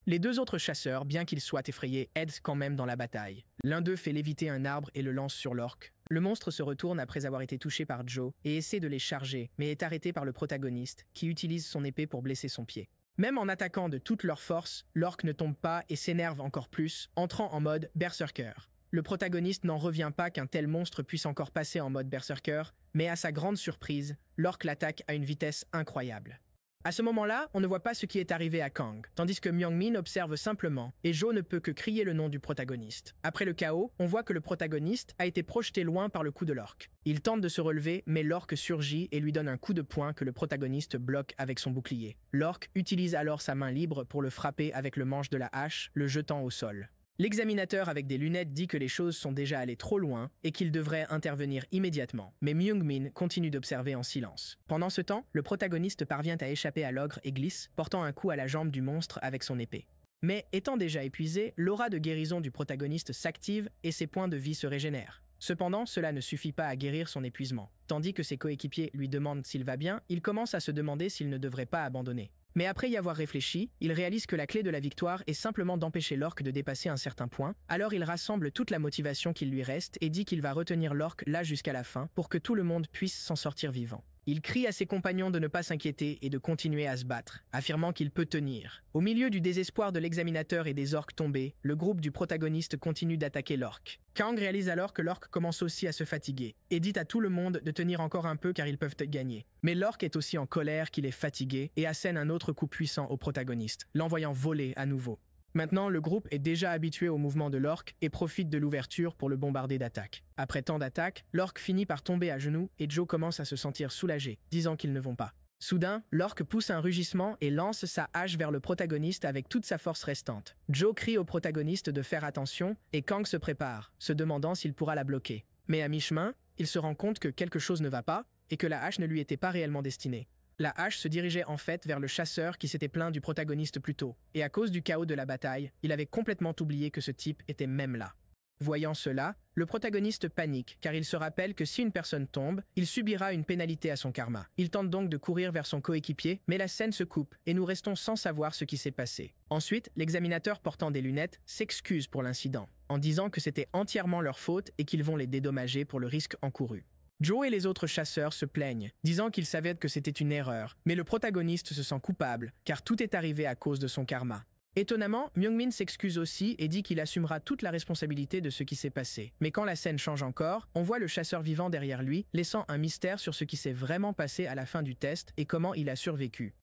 Les 2 autres chasseurs, bien qu'ils soient effrayés, aident quand même dans la bataille. L'un d'eux fait léviter un arbre et le lance sur l'orque. Le monstre se retourne après avoir été touché par Joe et essaie de les charger, mais est arrêté par le protagoniste, qui utilise son épée pour blesser son pied. Même en attaquant de toute leur force, l'orque ne tombe pas et s'énerve encore plus, entrant en mode berserker. Le protagoniste n'en revient pas qu'un tel monstre puisse encore passer en mode berserker, mais à sa grande surprise, l'orque l'attaque à une vitesse incroyable. À ce moment-là, on ne voit pas ce qui est arrivé à Kang, tandis que Myung-min observe simplement, et Jo ne peut que crier le nom du protagoniste. Après le chaos, on voit que le protagoniste a été projeté loin par le coup de l'orque. Il tente de se relever, mais l'orque surgit et lui donne un coup de poing que le protagoniste bloque avec son bouclier. L'orque utilise alors sa main libre pour le frapper avec le manche de la hache, le jetant au sol. L'examinateur avec des lunettes dit que les choses sont déjà allées trop loin et qu'il devrait intervenir immédiatement, mais Myung-min continue d'observer en silence. Pendant ce temps, le protagoniste parvient à échapper à l'ogre et glisse, portant un coup à la jambe du monstre avec son épée. Mais, étant déjà épuisé, l'aura de guérison du protagoniste s'active et ses points de vie se régénèrent. Cependant, cela ne suffit pas à guérir son épuisement. Tandis que ses coéquipiers lui demandent s'il va bien, il commence à se demander s'il ne devrait pas abandonner. Mais après y avoir réfléchi, il réalise que la clé de la victoire est simplement d'empêcher l'orque de dépasser un certain point, alors il rassemble toute la motivation qu'il lui reste et dit qu'il va retenir l'orque là jusqu'à la fin pour que tout le monde puisse s'en sortir vivant. Il crie à ses compagnons de ne pas s'inquiéter et de continuer à se battre, affirmant qu'il peut tenir. Au milieu du désespoir de l'examinateur et des orques tombés, le groupe du protagoniste continue d'attaquer l'orque. Kang réalise alors que l'orque commence aussi à se fatiguer, et dit à tout le monde de tenir encore un peu car ils peuvent gagner. Mais l'orque est aussi en colère qu'il est fatigué et assène un autre coup puissant au protagoniste, l'envoyant voler à nouveau. Maintenant, le groupe est déjà habitué au mouvement de l'orque et profite de l'ouverture pour le bombarder d'attaques. Après tant d'attaques, l'orque finit par tomber à genoux et Joe commence à se sentir soulagé, disant qu'ils ne vont pas. Soudain, l'orque pousse un rugissement et lance sa hache vers le protagoniste avec toute sa force restante. Joe crie au protagoniste de faire attention et Kang se prépare, se demandant s'il pourra la bloquer. Mais à mi-chemin, il se rend compte que quelque chose ne va pas et que la hache ne lui était pas réellement destinée. La hache se dirigeait en fait vers le chasseur qui s'était plaint du protagoniste plus tôt, et à cause du chaos de la bataille, il avait complètement oublié que ce type était même là. Voyant cela, le protagoniste panique car il se rappelle que si une personne tombe, il subira une pénalité à son karma. Il tente donc de courir vers son coéquipier, mais la scène se coupe et nous restons sans savoir ce qui s'est passé. Ensuite, l'examinateur portant des lunettes s'excuse pour l'incident, en disant que c'était entièrement leur faute et qu'ils vont les dédommager pour le risque encouru. Joe et les autres chasseurs se plaignent, disant qu'ils savaient que c'était une erreur, mais le protagoniste se sent coupable car tout est arrivé à cause de son karma. Étonnamment, Myung-min s'excuse aussi et dit qu'il assumera toute la responsabilité de ce qui s'est passé. Mais quand la scène change encore, on voit le chasseur vivant derrière lui, laissant un mystère sur ce qui s'est vraiment passé à la fin du test et comment il a survécu.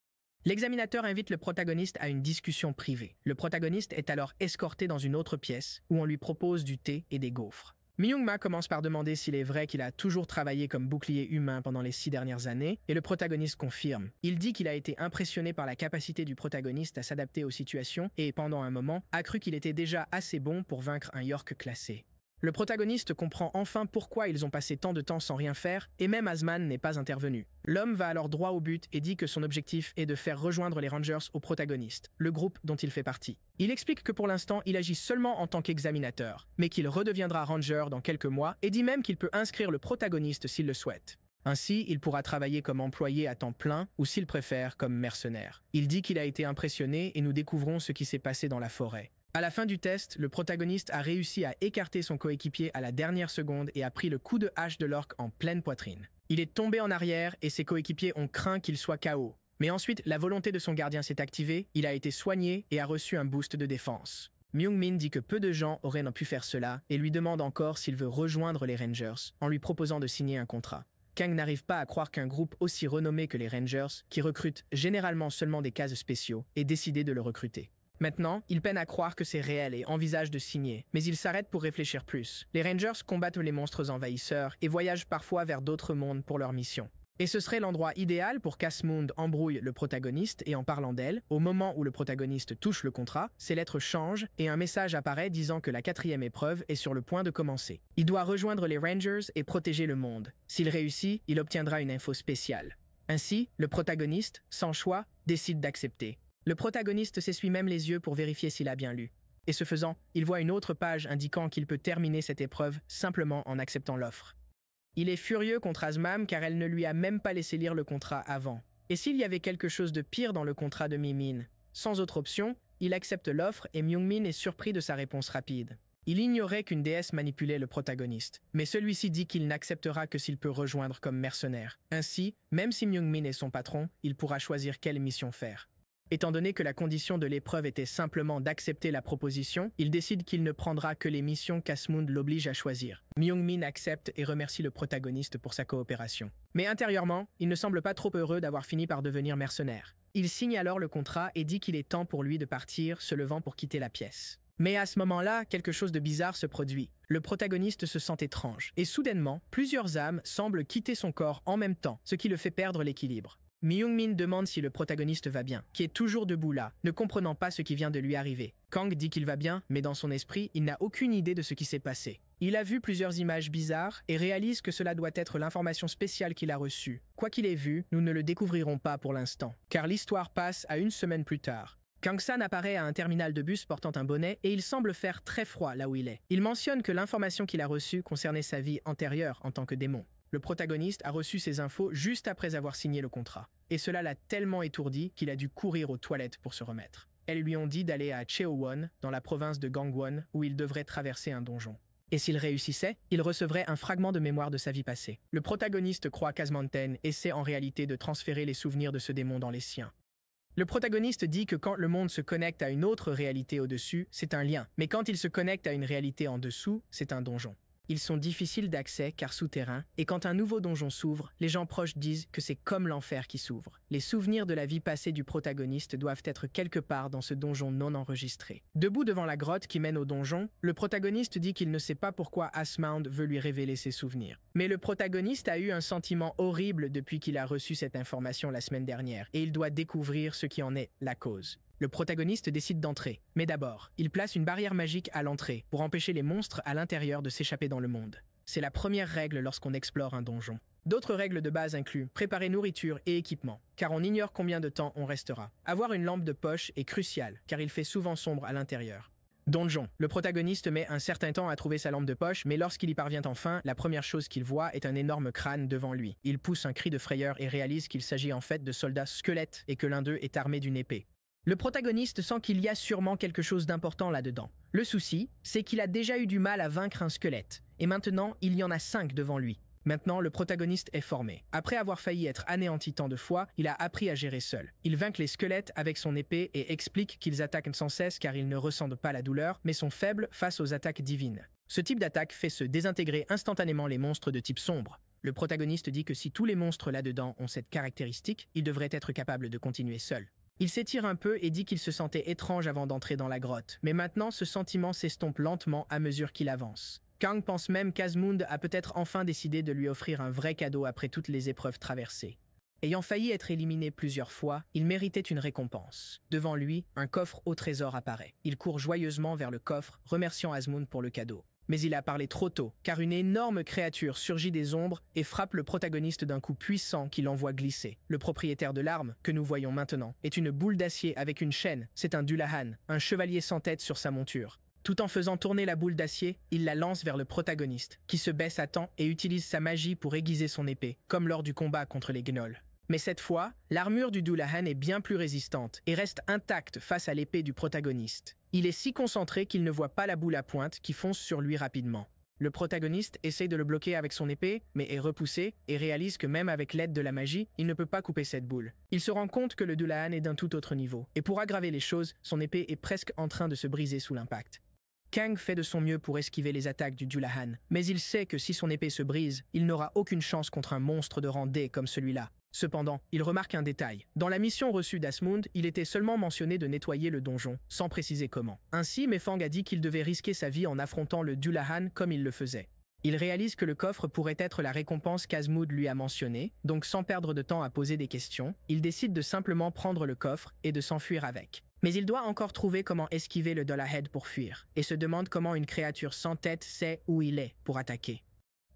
L'examinateur invite le protagoniste à une discussion privée. Le protagoniste est alors escorté dans une autre pièce, où on lui propose du thé et des gaufres. Myung-ma commence par demander s'il est vrai qu'il a toujours travaillé comme bouclier humain pendant les 6 dernières années, et le protagoniste confirme. Il dit qu'il a été impressionné par la capacité du protagoniste à s'adapter aux situations et, pendant un moment, a cru qu'il était déjà assez bon pour vaincre un York classé. Le protagoniste comprend enfin pourquoi ils ont passé tant de temps sans rien faire, et même Asman n'est pas intervenu. L'homme va alors droit au but et dit que son objectif est de faire rejoindre les Rangers au protagoniste, le groupe dont il fait partie. Il explique que pour l'instant, il agit seulement en tant qu'examinateur, mais qu'il redeviendra Ranger dans quelques mois et dit même qu'il peut inscrire le protagoniste s'il le souhaite. Ainsi, il pourra travailler comme employé à temps plein ou s'il préfère comme mercenaire. Il dit qu'il a été impressionné et nous découvrons ce qui s'est passé dans la forêt. À la fin du test, le protagoniste a réussi à écarter son coéquipier à la dernière seconde et a pris le coup de hache de l'orque en pleine poitrine. Il est tombé en arrière et ses coéquipiers ont craint qu'il soit KO. Mais ensuite, la volonté de son gardien s'est activée, il a été soigné et a reçu un boost de défense. Myung-min dit que peu de gens auraient pu faire cela et lui demande encore s'il veut rejoindre les Rangers en lui proposant de signer un contrat. Kang n'arrive pas à croire qu'un groupe aussi renommé que les Rangers, qui recrutent généralement seulement des cases spéciaux, ait décidé de le recruter. Maintenant, il peine à croire que c'est réel et envisage de signer, mais il s'arrête pour réfléchir plus. Les Rangers combattent les monstres envahisseurs et voyagent parfois vers d'autres mondes pour leur mission. Et ce serait l'endroit idéal pour qu'Asmund embrouille le protagoniste et en parlant d'elle, au moment où le protagoniste touche le contrat, ses lettres changent et un message apparaît disant que la 4e épreuve est sur le point de commencer. Il doit rejoindre les Rangers et protéger le monde. S'il réussit, il obtiendra une info spéciale. Ainsi, le protagoniste, sans choix, décide d'accepter. Le protagoniste s'essuie même les yeux pour vérifier s'il a bien lu. Et ce faisant, il voit une autre page indiquant qu'il peut terminer cette épreuve simplement en acceptant l'offre. Il est furieux contre Asmam car elle ne lui a même pas laissé lire le contrat avant. Et s'il y avait quelque chose de pire dans le contrat de Mi-min? Sans autre option, il accepte l'offre et Myung-min est surpris de sa réponse rapide. Il ignorait qu'une déesse manipulait le protagoniste, mais celui-ci dit qu'il n'acceptera que s'il peut rejoindre comme mercenaire. Ainsi, même si Myung-min est son patron, il pourra choisir quelle mission faire. Étant donné que la condition de l'épreuve était simplement d'accepter la proposition, il décide qu'il ne prendra que les missions qu'Asmund l'oblige à choisir. Myung-min accepte et remercie le protagoniste pour sa coopération. Mais intérieurement, il ne semble pas trop heureux d'avoir fini par devenir mercenaire. Il signe alors le contrat et dit qu'il est temps pour lui de partir, se levant pour quitter la pièce. Mais à ce moment-là, quelque chose de bizarre se produit. Le protagoniste se sent étrange, et soudainement, plusieurs âmes semblent quitter son corps en même temps, ce qui le fait perdre l'équilibre. Myung-min demande si le protagoniste va bien, qui est toujours debout là, ne comprenant pas ce qui vient de lui arriver. Kang dit qu'il va bien, mais dans son esprit, il n'a aucune idée de ce qui s'est passé. Il a vu plusieurs images bizarres et réalise que cela doit être l'information spéciale qu'il a reçue. Quoi qu'il ait vu, nous ne le découvrirons pas pour l'instant, car l'histoire passe à 1 semaine plus tard. Kang-san apparaît à un terminal de bus portant un bonnet et il semble faire très froid là où il est. Il mentionne que l'information qu'il a reçue concernait sa vie antérieure en tant que démon. Le protagoniste a reçu ces infos juste après avoir signé le contrat. Et cela l'a tellement étourdi qu'il a dû courir aux toilettes pour se remettre. Elles lui ont dit d'aller à Cheowon, dans la province de Gangwon, où il devrait traverser un donjon. Et s'il réussissait, il recevrait un fragment de mémoire de sa vie passée. Le protagoniste croit qu'Asmanten essaie en réalité de transférer les souvenirs de ce démon dans les siens. Le protagoniste dit que quand le monde se connecte à une autre réalité au-dessus, c'est un lien. Mais quand il se connecte à une réalité en dessous, c'est un donjon. Ils sont difficiles d'accès car souterrains, et quand un nouveau donjon s'ouvre, les gens proches disent que c'est comme l'enfer qui s'ouvre. Les souvenirs de la vie passée du protagoniste doivent être quelque part dans ce donjon non enregistré. Debout devant la grotte qui mène au donjon, le protagoniste dit qu'il ne sait pas pourquoi Asmund veut lui révéler ses souvenirs. Mais le protagoniste a eu un sentiment horrible depuis qu'il a reçu cette information la semaine dernière, et il doit découvrir ce qui en est la cause. Le protagoniste décide d'entrer, mais d'abord, il place une barrière magique à l'entrée pour empêcher les monstres à l'intérieur de s'échapper dans le monde. C'est la première règle lorsqu'on explore un donjon. D'autres règles de base incluent préparer nourriture et équipement, car on ignore combien de temps on restera. Avoir une lampe de poche est crucial, car il fait souvent sombre à l'intérieur. Donjon. Le protagoniste met un certain temps à trouver sa lampe de poche, mais lorsqu'il y parvient enfin, la première chose qu'il voit est un énorme crâne devant lui. Il pousse un cri de frayeur et réalise qu'il s'agit en fait de soldats squelettes et que l'un d'eux est armé d'une épée. Le protagoniste sent qu'il y a sûrement quelque chose d'important là-dedans. Le souci, c'est qu'il a déjà eu du mal à vaincre un squelette, et maintenant il y en a 5 devant lui. Maintenant, le protagoniste est formé. Après avoir failli être anéanti tant de fois, il a appris à gérer seul. Il vainc les squelettes avec son épée et explique qu'ils attaquent sans cesse car ils ne ressentent pas la douleur, mais sont faibles face aux attaques divines. Ce type d'attaque fait se désintégrer instantanément les monstres de type sombre. Le protagoniste dit que si tous les monstres là-dedans ont cette caractéristique, il devrait être capable de continuer seul. Il s'étire un peu et dit qu'il se sentait étrange avant d'entrer dans la grotte, mais maintenant ce sentiment s'estompe lentement à mesure qu'il avance. Kang pense même qu'Asmund a peut-être enfin décidé de lui offrir un vrai cadeau après toutes les épreuves traversées. Ayant failli être éliminé plusieurs fois, il méritait une récompense. Devant lui, un coffre au trésor apparaît. Il court joyeusement vers le coffre, remerciant Asmund pour le cadeau. Mais il a parlé trop tôt, car une énorme créature surgit des ombres et frappe le protagoniste d'un coup puissant qui l'envoie glisser. Le propriétaire de l'arme, que nous voyons maintenant, est une boule d'acier avec une chaîne. C'est un Dullahan, un chevalier sans tête sur sa monture. Tout en faisant tourner la boule d'acier, il la lance vers le protagoniste, qui se baisse à temps et utilise sa magie pour aiguiser son épée, comme lors du combat contre les gnolls. Mais cette fois, l'armure du Dullahan est bien plus résistante et reste intacte face à l'épée du protagoniste. Il est si concentré qu'il ne voit pas la boule à pointe qui fonce sur lui rapidement. Le protagoniste essaye de le bloquer avec son épée, mais est repoussé et réalise que même avec l'aide de la magie, il ne peut pas couper cette boule. Il se rend compte que le Dullahan est d'un tout autre niveau, et pour aggraver les choses, son épée est presque en train de se briser sous l'impact. Kang fait de son mieux pour esquiver les attaques du Dullahan, mais il sait que si son épée se brise, il n'aura aucune chance contre un monstre de rang D comme celui-là. Cependant, il remarque un détail. Dans la mission reçue d'Asmund, il était seulement mentionné de nettoyer le donjon, sans préciser comment. Ainsi, Mefang a dit qu'il devait risquer sa vie en affrontant le Dullahan comme il le faisait. Il réalise que le coffre pourrait être la récompense qu'Asmund lui a mentionnée, donc sans perdre de temps à poser des questions, il décide de simplement prendre le coffre et de s'enfuir avec. Mais il doit encore trouver comment esquiver le Dullahan pour fuir, et se demande comment une créature sans tête sait où il est pour attaquer.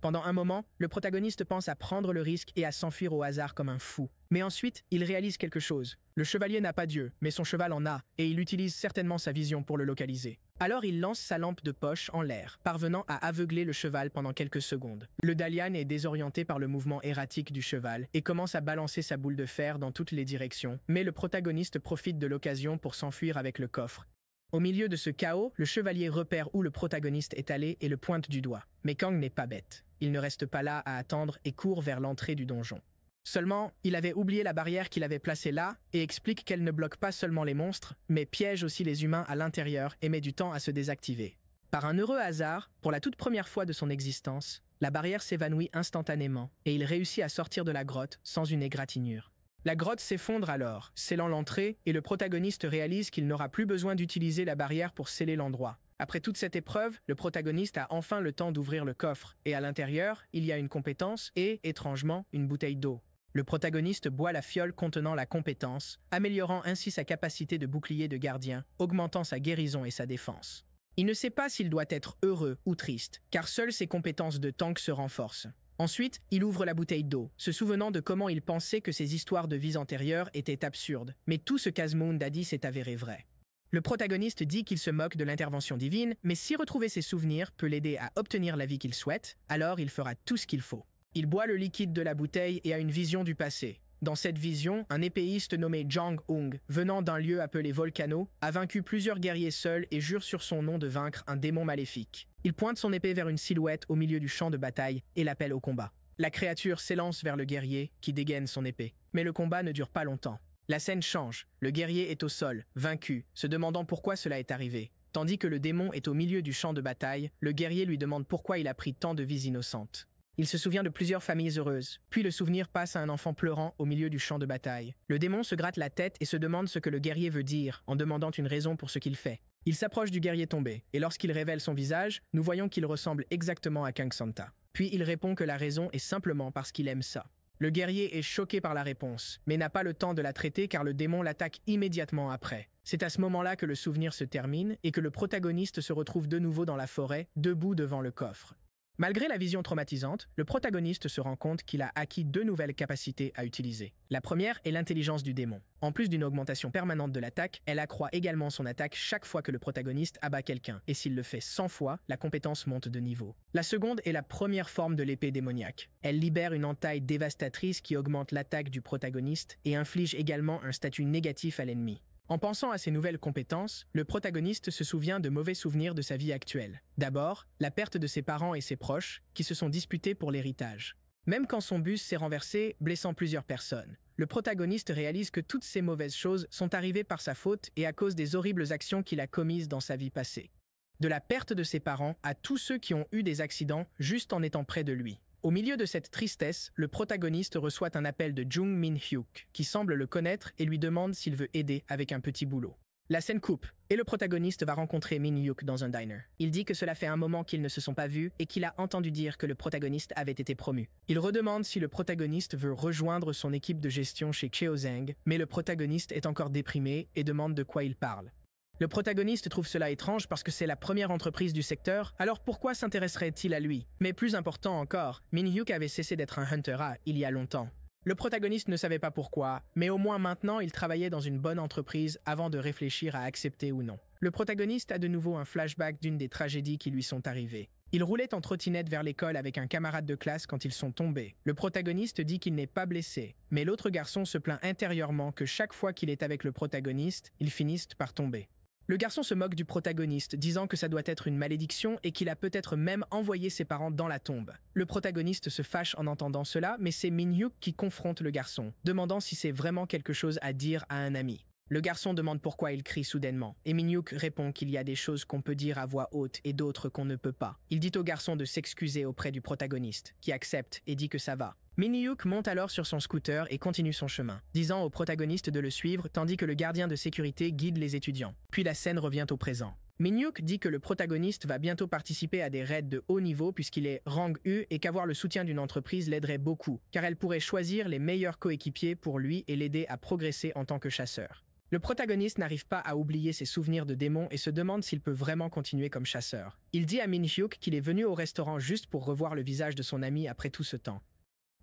Pendant un moment, le protagoniste pense à prendre le risque et à s'enfuir au hasard comme un fou. Mais ensuite, il réalise quelque chose. Le chevalier n'a pas Dieu, mais son cheval en a, et il utilise certainement sa vision pour le localiser. Alors il lance sa lampe de poche en l'air, parvenant à aveugler le cheval pendant quelques secondes. Le Dalian est désorienté par le mouvement erratique du cheval et commence à balancer sa boule de fer dans toutes les directions, mais le protagoniste profite de l'occasion pour s'enfuir avec le coffre. Au milieu de ce chaos, le chevalier repère où le protagoniste est allé et le pointe du doigt. Mais Kang n'est pas bête. Il ne reste pas là à attendre et court vers l'entrée du donjon. Seulement, il avait oublié la barrière qu'il avait placée là et explique qu'elle ne bloque pas seulement les monstres, mais piège aussi les humains à l'intérieur et met du temps à se désactiver. Par un heureux hasard, pour la toute première fois de son existence, la barrière s'évanouit instantanément et il réussit à sortir de la grotte sans une égratignure. La grotte s'effondre alors, scellant l'entrée, et le protagoniste réalise qu'il n'aura plus besoin d'utiliser la barrière pour sceller l'endroit. Après toute cette épreuve, le protagoniste a enfin le temps d'ouvrir le coffre, et à l'intérieur, il y a une compétence et, étrangement, une bouteille d'eau. Le protagoniste boit la fiole contenant la compétence, améliorant ainsi sa capacité de bouclier de gardien, augmentant sa guérison et sa défense. Il ne sait pas s'il doit être heureux ou triste, car seules ses compétences de tank se renforcent. Ensuite, il ouvre la bouteille d'eau, se souvenant de comment il pensait que ses histoires de vies antérieures étaient absurdes, mais tout ce qu'Asmund a dit s'est avéré vrai. Le protagoniste dit qu'il se moque de l'intervention divine, mais si retrouver ses souvenirs peut l'aider à obtenir la vie qu'il souhaite, alors il fera tout ce qu'il faut. Il boit le liquide de la bouteille et a une vision du passé. Dans cette vision, un épéiste nommé Jang Hung, venant d'un lieu appelé Volcano, a vaincu plusieurs guerriers seuls et jure sur son nom de vaincre un démon maléfique. Il pointe son épée vers une silhouette au milieu du champ de bataille et l'appelle au combat. La créature s'élance vers le guerrier, qui dégaine son épée. Mais le combat ne dure pas longtemps. La scène change. Le guerrier est au sol, vaincu, se demandant pourquoi cela est arrivé. Tandis que le démon est au milieu du champ de bataille, le guerrier lui demande pourquoi il a pris tant de vies innocentes. Il se souvient de plusieurs familles heureuses, puis le souvenir passe à un enfant pleurant au milieu du champ de bataille. Le démon se gratte la tête et se demande ce que le guerrier veut dire, en demandant une raison pour ce qu'il fait. Il s'approche du guerrier tombé, et lorsqu'il révèle son visage, nous voyons qu'il ressemble exactement à Kang Santa. Puis il répond que la raison est simplement parce qu'il aime ça. Le guerrier est choqué par la réponse, mais n'a pas le temps de la traiter car le démon l'attaque immédiatement après. C'est à ce moment-là que le souvenir se termine et que le protagoniste se retrouve de nouveau dans la forêt, debout devant le coffre. Malgré la vision traumatisante, le protagoniste se rend compte qu'il a acquis deux nouvelles capacités à utiliser. La première est l'intelligence du démon. En plus d'une augmentation permanente de l'attaque, elle accroît également son attaque chaque fois que le protagoniste abat quelqu'un, et s'il le fait 100 fois, la compétence monte de niveau. La seconde est la première forme de l'épée démoniaque. Elle libère une entaille dévastatrice qui augmente l'attaque du protagoniste et inflige également un statut négatif à l'ennemi. En pensant à ces nouvelles compétences, le protagoniste se souvient de mauvais souvenirs de sa vie actuelle. D'abord, la perte de ses parents et ses proches, qui se sont disputés pour l'héritage. Même quand son bus s'est renversé, blessant plusieurs personnes, le protagoniste réalise que toutes ces mauvaises choses sont arrivées par sa faute et à cause des horribles actions qu'il a commises dans sa vie passée. De la perte de ses parents à tous ceux qui ont eu des accidents juste en étant près de lui. Au milieu de cette tristesse, le protagoniste reçoit un appel de Jung Min-hyuk, qui semble le connaître et lui demande s'il veut aider avec un petit boulot. La scène coupe, et le protagoniste va rencontrer Min-hyuk dans un diner. Il dit que cela fait un moment qu'ils ne se sont pas vus et qu'il a entendu dire que le protagoniste avait été promu. Il redemande si le protagoniste veut rejoindre son équipe de gestion chez Cheozeng, mais le protagoniste est encore déprimé et demande de quoi il parle. Le protagoniste trouve cela étrange parce que c'est la première entreprise du secteur, alors pourquoi s'intéresserait-il à lui? Mais plus important encore, Min-hyuk avait cessé d'être un Hunter A il y a longtemps. Le protagoniste ne savait pas pourquoi, mais au moins maintenant il travaillait dans une bonne entreprise avant de réfléchir à accepter ou non. Le protagoniste a de nouveau un flashback d'une des tragédies qui lui sont arrivées. Il roulait en trottinette vers l'école avec un camarade de classe quand ils sont tombés. Le protagoniste dit qu'il n'est pas blessé, mais l'autre garçon se plaint intérieurement que chaque fois qu'il est avec le protagoniste, ils finissent par tomber. Le garçon se moque du protagoniste, disant que ça doit être une malédiction et qu'il a peut-être même envoyé ses parents dans la tombe. Le protagoniste se fâche en entendant cela, mais c'est Min-hyuk qui confronte le garçon, demandant si c'est vraiment quelque chose à dire à un ami. Le garçon demande pourquoi il crie soudainement, et Min-hyuk répond qu'il y a des choses qu'on peut dire à voix haute et d'autres qu'on ne peut pas. Il dit au garçon de s'excuser auprès du protagoniste, qui accepte et dit que ça va. Min-hyuk monte alors sur son scooter et continue son chemin, disant au protagoniste de le suivre tandis que le gardien de sécurité guide les étudiants. Puis la scène revient au présent. Min-hyuk dit que le protagoniste va bientôt participer à des raids de haut niveau puisqu'il est rang U et qu'avoir le soutien d'une entreprise l'aiderait beaucoup, car elle pourrait choisir les meilleurs coéquipiers pour lui et l'aider à progresser en tant que chasseur. Le protagoniste n'arrive pas à oublier ses souvenirs de démons et se demande s'il peut vraiment continuer comme chasseur. Il dit à Min-hyuk qu'il est venu au restaurant juste pour revoir le visage de son ami après tout ce temps.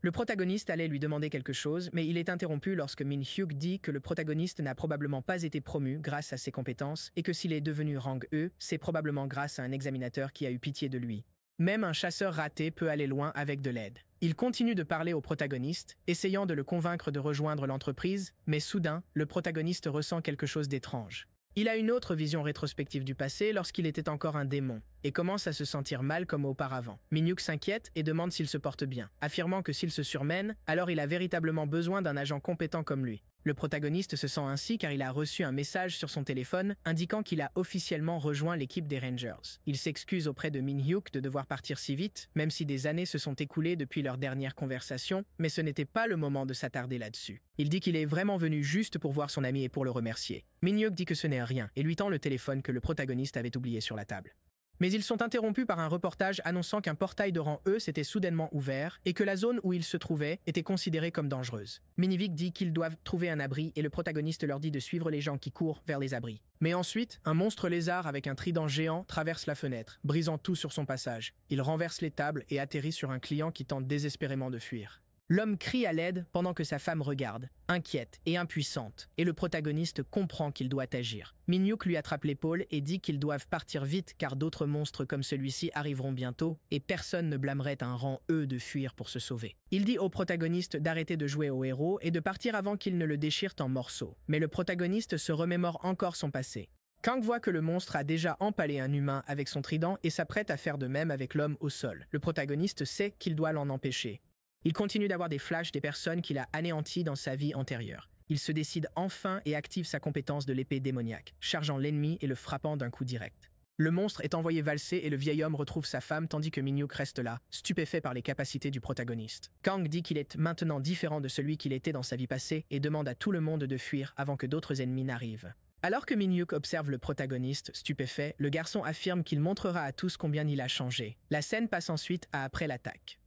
Le protagoniste allait lui demander quelque chose, mais il est interrompu lorsque Min-hyuk dit que le protagoniste n'a probablement pas été promu grâce à ses compétences et que s'il est devenu rang E, c'est probablement grâce à un examinateur qui a eu pitié de lui. Même un chasseur raté peut aller loin avec de l'aide. Il continue de parler au protagoniste, essayant de le convaincre de rejoindre l'entreprise, mais soudain, le protagoniste ressent quelque chose d'étrange. Il a une autre vision rétrospective du passé lorsqu'il était encore un démon, et commence à se sentir mal comme auparavant. Min-hyuk s'inquiète et demande s'il se porte bien, affirmant que s'il se surmène, alors il a véritablement besoin d'un agent compétent comme lui. Le protagoniste se sent ainsi car il a reçu un message sur son téléphone indiquant qu'il a officiellement rejoint l'équipe des Rangers. Il s'excuse auprès de Min-hyuk de devoir partir si vite, même si des années se sont écoulées depuis leur dernière conversation, mais ce n'était pas le moment de s'attarder là-dessus. Il dit qu'il est vraiment venu juste pour voir son ami et pour le remercier. Min-hyuk dit que ce n'est rien et lui tend le téléphone que le protagoniste avait oublié sur la table. Mais ils sont interrompus par un reportage annonçant qu'un portail de rang E s'était soudainement ouvert et que la zone où ils se trouvaient était considérée comme dangereuse. Min-hyuk dit qu'ils doivent trouver un abri et le protagoniste leur dit de suivre les gens qui courent vers les abris. Mais ensuite, un monstre lézard avec un trident géant traverse la fenêtre, brisant tout sur son passage. Il renverse les tables et atterrit sur un client qui tente désespérément de fuir. L'homme crie à l'aide pendant que sa femme regarde, inquiète et impuissante, et le protagoniste comprend qu'il doit agir. Min-hyuk lui attrape l'épaule et dit qu'ils doivent partir vite car d'autres monstres comme celui-ci arriveront bientôt et personne ne blâmerait un rang E de fuir pour se sauver. Il dit au protagoniste d'arrêter de jouer au héros et de partir avant qu'il ne le déchire en morceaux. Mais le protagoniste se remémore encore son passé. Kang voit que le monstre a déjà empalé un humain avec son trident et s'apprête à faire de même avec l'homme au sol. Le protagoniste sait qu'il doit l'en empêcher. Il continue d'avoir des flashs des personnes qu'il a anéanties dans sa vie antérieure. Il se décide enfin et active sa compétence de l'épée démoniaque, chargeant l'ennemi et le frappant d'un coup direct. Le monstre est envoyé valser et le vieil homme retrouve sa femme tandis que Min-hyuk reste là, stupéfait par les capacités du protagoniste. Kang dit qu'il est maintenant différent de celui qu'il était dans sa vie passée et demande à tout le monde de fuir avant que d'autres ennemis n'arrivent. Alors que Min-hyuk observe le protagoniste, stupéfait, le garçon affirme qu'il montrera à tous combien il a changé. La scène passe ensuite à après l'attaque.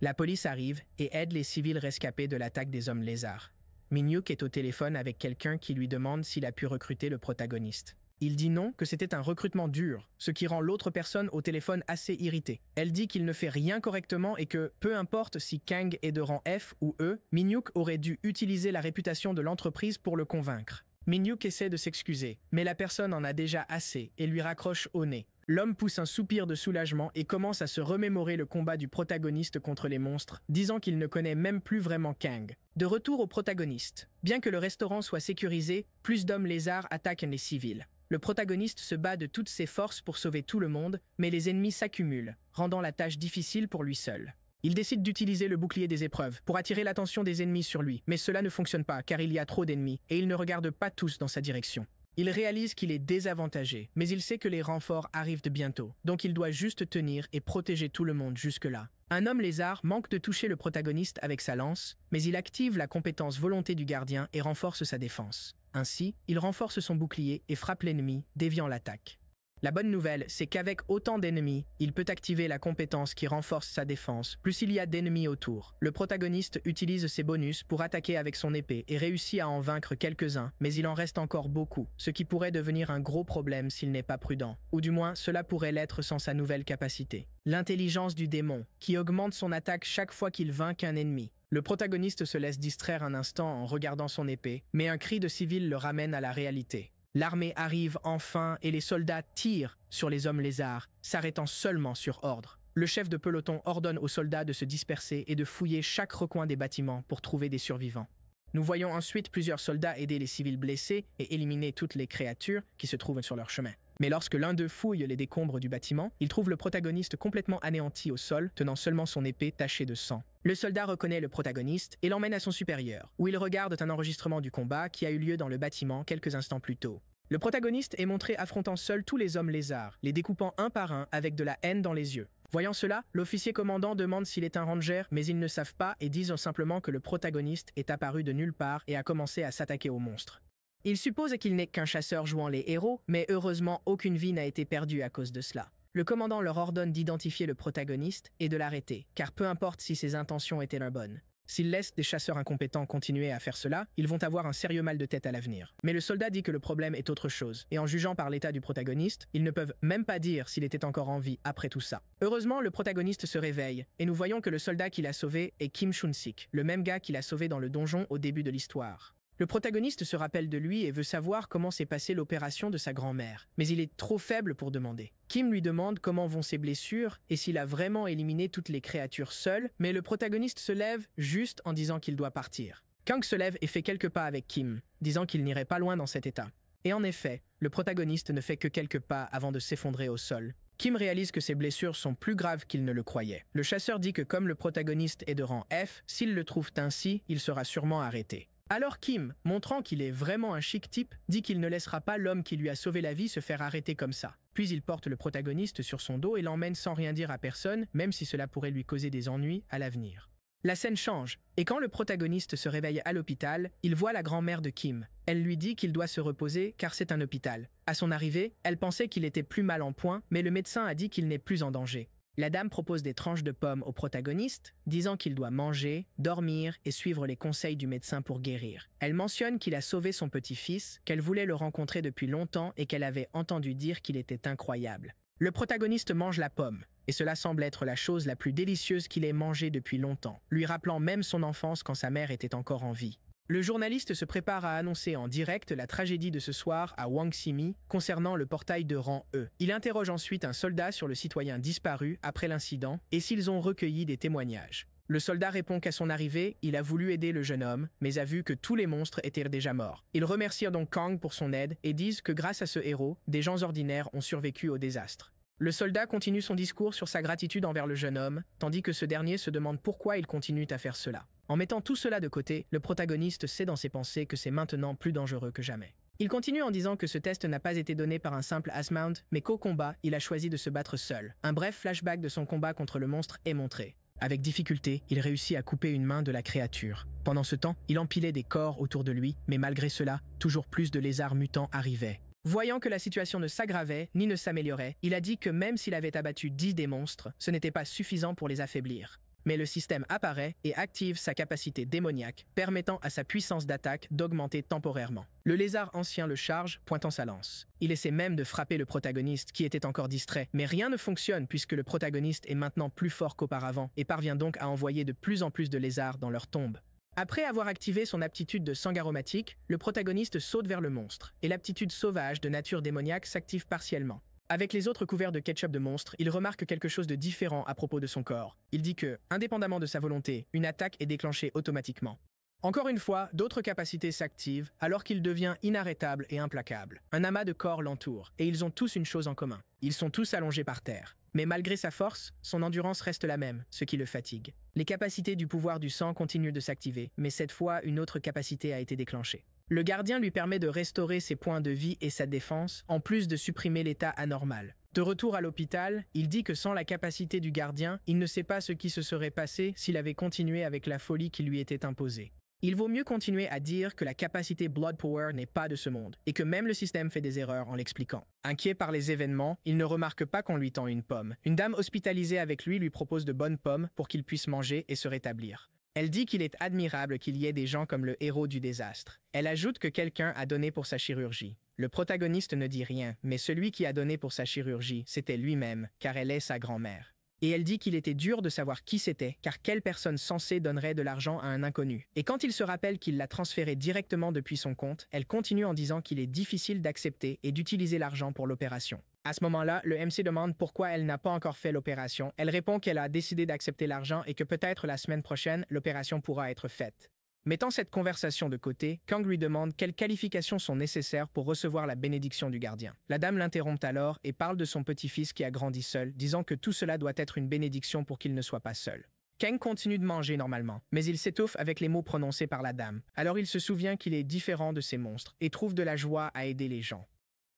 La police arrive et aide les civils rescapés de l'attaque des hommes lézards. Min-hyuk est au téléphone avec quelqu'un qui lui demande s'il a pu recruter le protagoniste. Il dit non, que c'était un recrutement dur, ce qui rend l'autre personne au téléphone assez irritée. Elle dit qu'il ne fait rien correctement et que, peu importe si Kang est de rang F ou E, Min-hyuk aurait dû utiliser la réputation de l'entreprise pour le convaincre. Min-hyuk essaie de s'excuser, mais la personne en a déjà assez et lui raccroche au nez. L'homme pousse un soupir de soulagement et commence à se remémorer le combat du protagoniste contre les monstres, disant qu'il ne connaît même plus vraiment Kang. De retour au protagoniste. Bien que le restaurant soit sécurisé, plus d'hommes lézards attaquent les civils. Le protagoniste se bat de toutes ses forces pour sauver tout le monde, mais les ennemis s'accumulent, rendant la tâche difficile pour lui seul. Il décide d'utiliser le bouclier des épreuves pour attirer l'attention des ennemis sur lui, mais cela ne fonctionne pas car il y a trop d'ennemis et il ne regarde pas tous dans sa direction. Il réalise qu'il est désavantagé, mais il sait que les renforts arrivent de bientôt, donc il doit juste tenir et protéger tout le monde jusque-là. Un homme lézard manque de toucher le protagoniste avec sa lance, mais il active la compétence volonté du gardien et renforce sa défense. Ainsi, il renforce son bouclier et frappe l'ennemi, déviant l'attaque. La bonne nouvelle, c'est qu'avec autant d'ennemis, il peut activer la compétence qui renforce sa défense, plus il y a d'ennemis autour. Le protagoniste utilise ses bonus pour attaquer avec son épée et réussit à en vaincre quelques-uns, mais il en reste encore beaucoup, ce qui pourrait devenir un gros problème s'il n'est pas prudent. Ou du moins, cela pourrait l'être sans sa nouvelle capacité. L'intelligence du démon, qui augmente son attaque chaque fois qu'il vainc un ennemi. Le protagoniste se laisse distraire un instant en regardant son épée, mais un cri de civil le ramène à la réalité. L'armée arrive enfin et les soldats tirent sur les hommes lézards, s'arrêtant seulement sur ordre. Le chef de peloton ordonne aux soldats de se disperser et de fouiller chaque recoin des bâtiments pour trouver des survivants. Nous voyons ensuite plusieurs soldats aider les civils blessés et éliminer toutes les créatures qui se trouvent sur leur chemin. Mais lorsque l'un d'eux fouille les décombres du bâtiment, il trouve le protagoniste complètement anéanti au sol, tenant seulement son épée tachée de sang. Le soldat reconnaît le protagoniste et l'emmène à son supérieur, où il regarde un enregistrement du combat qui a eu lieu dans le bâtiment quelques instants plus tôt. Le protagoniste est montré affrontant seul tous les hommes lézards, les découpant un par un avec de la haine dans les yeux. Voyant cela, l'officier commandant demande s'il est un ranger, mais ils ne savent pas et disent simplement que le protagoniste est apparu de nulle part et a commencé à s'attaquer aux monstres. Il suppose qu'il n'est qu'un chasseur jouant les héros, mais heureusement aucune vie n'a été perdue à cause de cela. Le commandant leur ordonne d'identifier le protagoniste et de l'arrêter, car peu importe si ses intentions étaient les bonnes. S'ils laissent des chasseurs incompétents continuer à faire cela, ils vont avoir un sérieux mal de tête à l'avenir. Mais le soldat dit que le problème est autre chose, et en jugeant par l'état du protagoniste, ils ne peuvent même pas dire s'il était encore en vie après tout ça. Heureusement, le protagoniste se réveille, et nous voyons que le soldat qui l'a sauvé est Kim Chun-sik, le même gars qui l'a sauvé dans le donjon au début de l'histoire. Le protagoniste se rappelle de lui et veut savoir comment s'est passée l'opération de sa grand-mère, mais il est trop faible pour demander. Kim lui demande comment vont ses blessures et s'il a vraiment éliminé toutes les créatures seul, mais le protagoniste se lève juste en disant qu'il doit partir. Kang se lève et fait quelques pas avec Kim, disant qu'il n'irait pas loin dans cet état. Et en effet, le protagoniste ne fait que quelques pas avant de s'effondrer au sol. Kim réalise que ses blessures sont plus graves qu'il ne le croyait. Le chasseur dit que comme le protagoniste est de rang F, s'il le trouve ainsi, il sera sûrement arrêté. Alors Kim, montrant qu'il est vraiment un chic type, dit qu'il ne laissera pas l'homme qui lui a sauvé la vie se faire arrêter comme ça. Puis il porte le protagoniste sur son dos et l'emmène sans rien dire à personne, même si cela pourrait lui causer des ennuis à l'avenir. La scène change, et quand le protagoniste se réveille à l'hôpital, il voit la grand-mère de Kim. Elle lui dit qu'il doit se reposer car c'est un hôpital. À son arrivée, elle pensait qu'il était plus mal en point, mais le médecin a dit qu'il n'est plus en danger. La dame propose des tranches de pommes au protagoniste, disant qu'il doit manger, dormir et suivre les conseils du médecin pour guérir. Elle mentionne qu'il a sauvé son petit-fils, qu'elle voulait le rencontrer depuis longtemps et qu'elle avait entendu dire qu'il était incroyable. Le protagoniste mange la pomme, et cela semble être la chose la plus délicieuse qu'il ait mangée depuis longtemps, lui rappelant même son enfance quand sa mère était encore en vie. Le journaliste se prépare à annoncer en direct la tragédie de ce soir à Wang Simi concernant le portail de rang E. Il interroge ensuite un soldat sur le citoyen disparu après l'incident et s'ils ont recueilli des témoignages. Le soldat répond qu'à son arrivée, il a voulu aider le jeune homme, mais a vu que tous les monstres étaient déjà morts. Ils remercient donc Kang pour son aide et disent que grâce à ce héros, des gens ordinaires ont survécu au désastre. Le soldat continue son discours sur sa gratitude envers le jeune homme, tandis que ce dernier se demande pourquoi il continue à faire cela. En mettant tout cela de côté, le protagoniste sait dans ses pensées que c'est maintenant plus dangereux que jamais. Il continue en disant que ce test n'a pas été donné par un simple Asmount, mais qu'au combat, il a choisi de se battre seul. Un bref flashback de son combat contre le monstre est montré. Avec difficulté, il réussit à couper une main de la créature. Pendant ce temps, il empilait des corps autour de lui, mais malgré cela, toujours plus de lézards mutants arrivaient. Voyant que la situation ne s'aggravait ni ne s'améliorait, il a dit que même s'il avait abattu 10 des monstres, ce n'était pas suffisant pour les affaiblir. Mais le système apparaît et active sa capacité démoniaque, permettant à sa puissance d'attaque d'augmenter temporairement. Le lézard ancien le charge, pointant sa lance. Il essaie même de frapper le protagoniste, qui était encore distrait, mais rien ne fonctionne puisque le protagoniste est maintenant plus fort qu'auparavant et parvient donc à envoyer de plus en plus de lézards dans leur tombe. Après avoir activé son aptitude de sang aromatique, le protagoniste saute vers le monstre, et l'aptitude sauvage de nature démoniaque s'active partiellement. Avec les autres couverts de ketchup de monstre, il remarque quelque chose de différent à propos de son corps. Il dit que, indépendamment de sa volonté, une attaque est déclenchée automatiquement. Encore une fois, d'autres capacités s'activent alors qu'il devient inarrêtable et implacable. Un amas de corps l'entoure, et ils ont tous une chose en commun. Ils sont tous allongés par terre. Mais malgré sa force, son endurance reste la même, ce qui le fatigue. Les capacités du pouvoir du sang continuent de s'activer, mais cette fois, une autre capacité a été déclenchée. Le gardien lui permet de restaurer ses points de vie et sa défense, en plus de supprimer l'état anormal. De retour à l'hôpital, il dit que sans la capacité du gardien, il ne sait pas ce qui se serait passé s'il avait continué avec la folie qui lui était imposée. Il vaut mieux continuer à dire que la capacité Blood Power n'est pas de ce monde, et que même le système fait des erreurs en l'expliquant. Inquiet par les événements, il ne remarque pas qu'on lui tend une pomme. Une dame hospitalisée avec lui propose de bonnes pommes pour qu'il puisse manger et se rétablir. Elle dit qu'il est admirable qu'il y ait des gens comme le héros du désastre. Elle ajoute que quelqu'un a donné pour sa chirurgie. Le protagoniste ne dit rien, mais celui qui a donné pour sa chirurgie, c'était lui-même, car elle est sa grand-mère. Et elle dit qu'il était dur de savoir qui c'était, car quelle personne censée donnerait de l'argent à un inconnu. Et quand il se rappelle qu'il l'a transféré directement depuis son compte, elle continue en disant qu'il est difficile d'accepter et d'utiliser l'argent pour l'opération. À ce moment-là, le MC demande pourquoi elle n'a pas encore fait l'opération. Elle répond qu'elle a décidé d'accepter l'argent et que peut-être la semaine prochaine, l'opération pourra être faite. Mettant cette conversation de côté, Kang lui demande quelles qualifications sont nécessaires pour recevoir la bénédiction du gardien. La dame l'interrompt alors et parle de son petit-fils qui a grandi seul, disant que tout cela doit être une bénédiction pour qu'il ne soit pas seul. Kang continue de manger normalement, mais il s'étouffe avec les mots prononcés par la dame. Alors il se souvient qu'il est différent de ces monstres et trouve de la joie à aider les gens.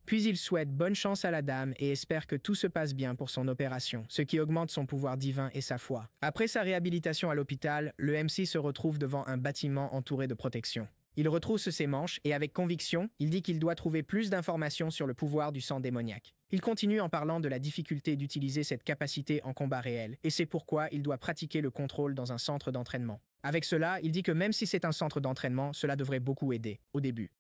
Puis il souhaite bonne chance à la dame et espère que tout se passe bien pour son opération, ce qui augmente son pouvoir divin et sa foi. Après sa réhabilitation à l'hôpital, le MC se retrouve devant un bâtiment entouré de protection. Il retrousse ses manches et avec conviction, il dit qu'il doit trouver plus d'informations sur le pouvoir du sang démoniaque. Il continue en parlant de la difficulté d'utiliser cette capacité en combat réel, et c'est pourquoi il doit pratiquer le contrôle dans un centre d'entraînement. Avec cela, il dit que même si c'est un centre d'entraînement, cela devrait beaucoup aider, au début.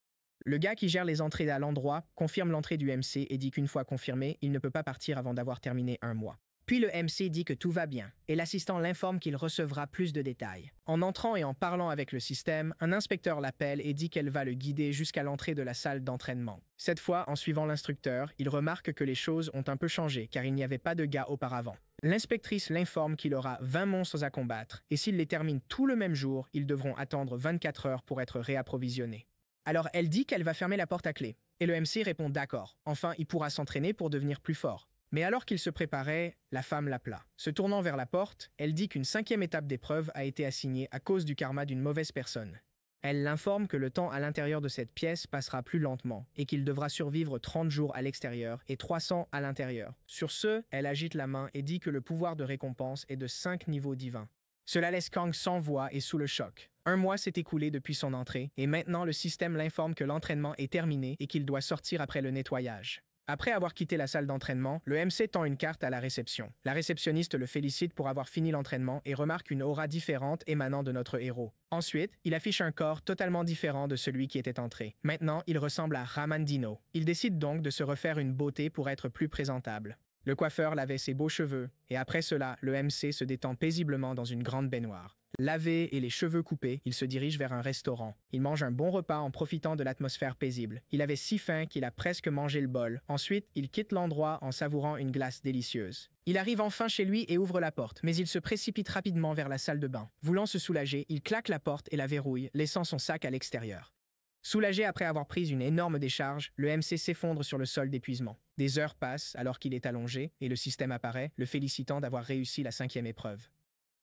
Le gars qui gère les entrées à l'endroit confirme l'entrée du MC et dit qu'une fois confirmé, il ne peut pas partir avant d'avoir terminé 1 mois. Puis le MC dit que tout va bien, et l'assistant l'informe qu'il recevra plus de détails. En entrant et en parlant avec le système, un inspecteur l'appelle et dit qu'elle va le guider jusqu'à l'entrée de la salle d'entraînement. Cette fois, en suivant l'instructeur, il remarque que les choses ont un peu changé car il n'y avait pas de gars auparavant. L'inspectrice l'informe qu'il aura 20 monstres à combattre, et s'il les termine tout le même jour, ils devront attendre 24 heures pour être réapprovisionnés. Alors elle dit qu'elle va fermer la porte à clé, et le MC répond d'accord, enfin il pourra s'entraîner pour devenir plus fort. Mais alors qu'il se préparait, la femme l'appela. Se tournant vers la porte, elle dit qu'une 5e étape d'épreuve a été assignée à cause du karma d'une mauvaise personne. Elle l'informe que le temps à l'intérieur de cette pièce passera plus lentement et qu'il devra survivre 30 jours à l'extérieur et 300 à l'intérieur. Sur ce, elle agite la main et dit que le pouvoir de récompense est de 5 niveaux divins. Cela laisse Kang sans voix et sous le choc. 1 mois s'est écoulé depuis son entrée, et maintenant le système l'informe que l'entraînement est terminé et qu'il doit sortir après le nettoyage. Après avoir quitté la salle d'entraînement, le MC tend une carte à la réception. La réceptionniste le félicite pour avoir fini l'entraînement et remarque une aura différente émanant de notre héros. Ensuite, il affiche un corps totalement différent de celui qui était entré. Maintenant, il ressemble à Ramandino. Il décide donc de se refaire une beauté pour être plus présentable. Le coiffeur lavait ses beaux cheveux, et après cela, le MC se détend paisiblement dans une grande baignoire. Lavé et les cheveux coupés, il se dirige vers un restaurant. Il mange un bon repas en profitant de l'atmosphère paisible. Il avait si faim qu'il a presque mangé le bol. Ensuite, il quitte l'endroit en savourant une glace délicieuse. Il arrive enfin chez lui et ouvre la porte, mais il se précipite rapidement vers la salle de bain. Voulant se soulager, il claque la porte et la verrouille, laissant son sac à l'extérieur. Soulagé après avoir pris une énorme décharge, le MC s'effondre sur le sol d'épuisement. Des heures passent alors qu'il est allongé et le système apparaît, le félicitant d'avoir réussi la 5e épreuve.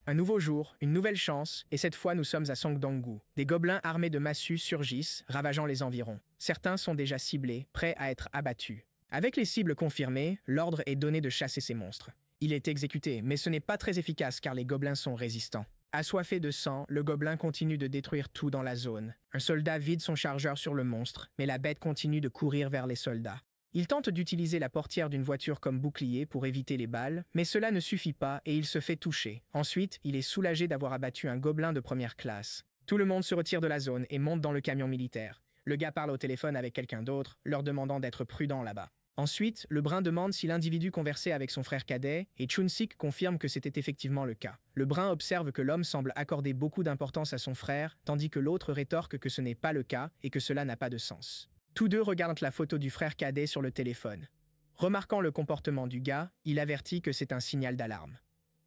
Un nouveau jour, une nouvelle chance, et cette fois nous sommes à Songdong-gu. Des gobelins armés de massues surgissent, ravageant les environs. Certains sont déjà ciblés, prêts à être abattus. Avec les cibles confirmées, l'ordre est donné de chasser ces monstres. Il est exécuté, mais ce n'est pas très efficace car les gobelins sont résistants. Assoiffé de sang, le gobelin continue de détruire tout dans la zone. Un soldat vide son chargeur sur le monstre, mais la bête continue de courir vers les soldats. Il tente d'utiliser la portière d'une voiture comme bouclier pour éviter les balles, mais cela ne suffit pas et il se fait toucher. Ensuite, il est soulagé d'avoir abattu un gobelin de première classe. Tout le monde se retire de la zone et monte dans le camion militaire. Le gars parle au téléphone avec quelqu'un d'autre, leur demandant d'être prudent là-bas. Ensuite, le brun demande si l'individu conversait avec son frère cadet et Chun-sik confirme que c'était effectivement le cas. Le brun observe que l'homme semble accorder beaucoup d'importance à son frère, tandis que l'autre rétorque que ce n'est pas le cas et que cela n'a pas de sens. Tous deux regardent la photo du frère cadet sur le téléphone. Remarquant le comportement du gars, il avertit que c'est un signal d'alarme.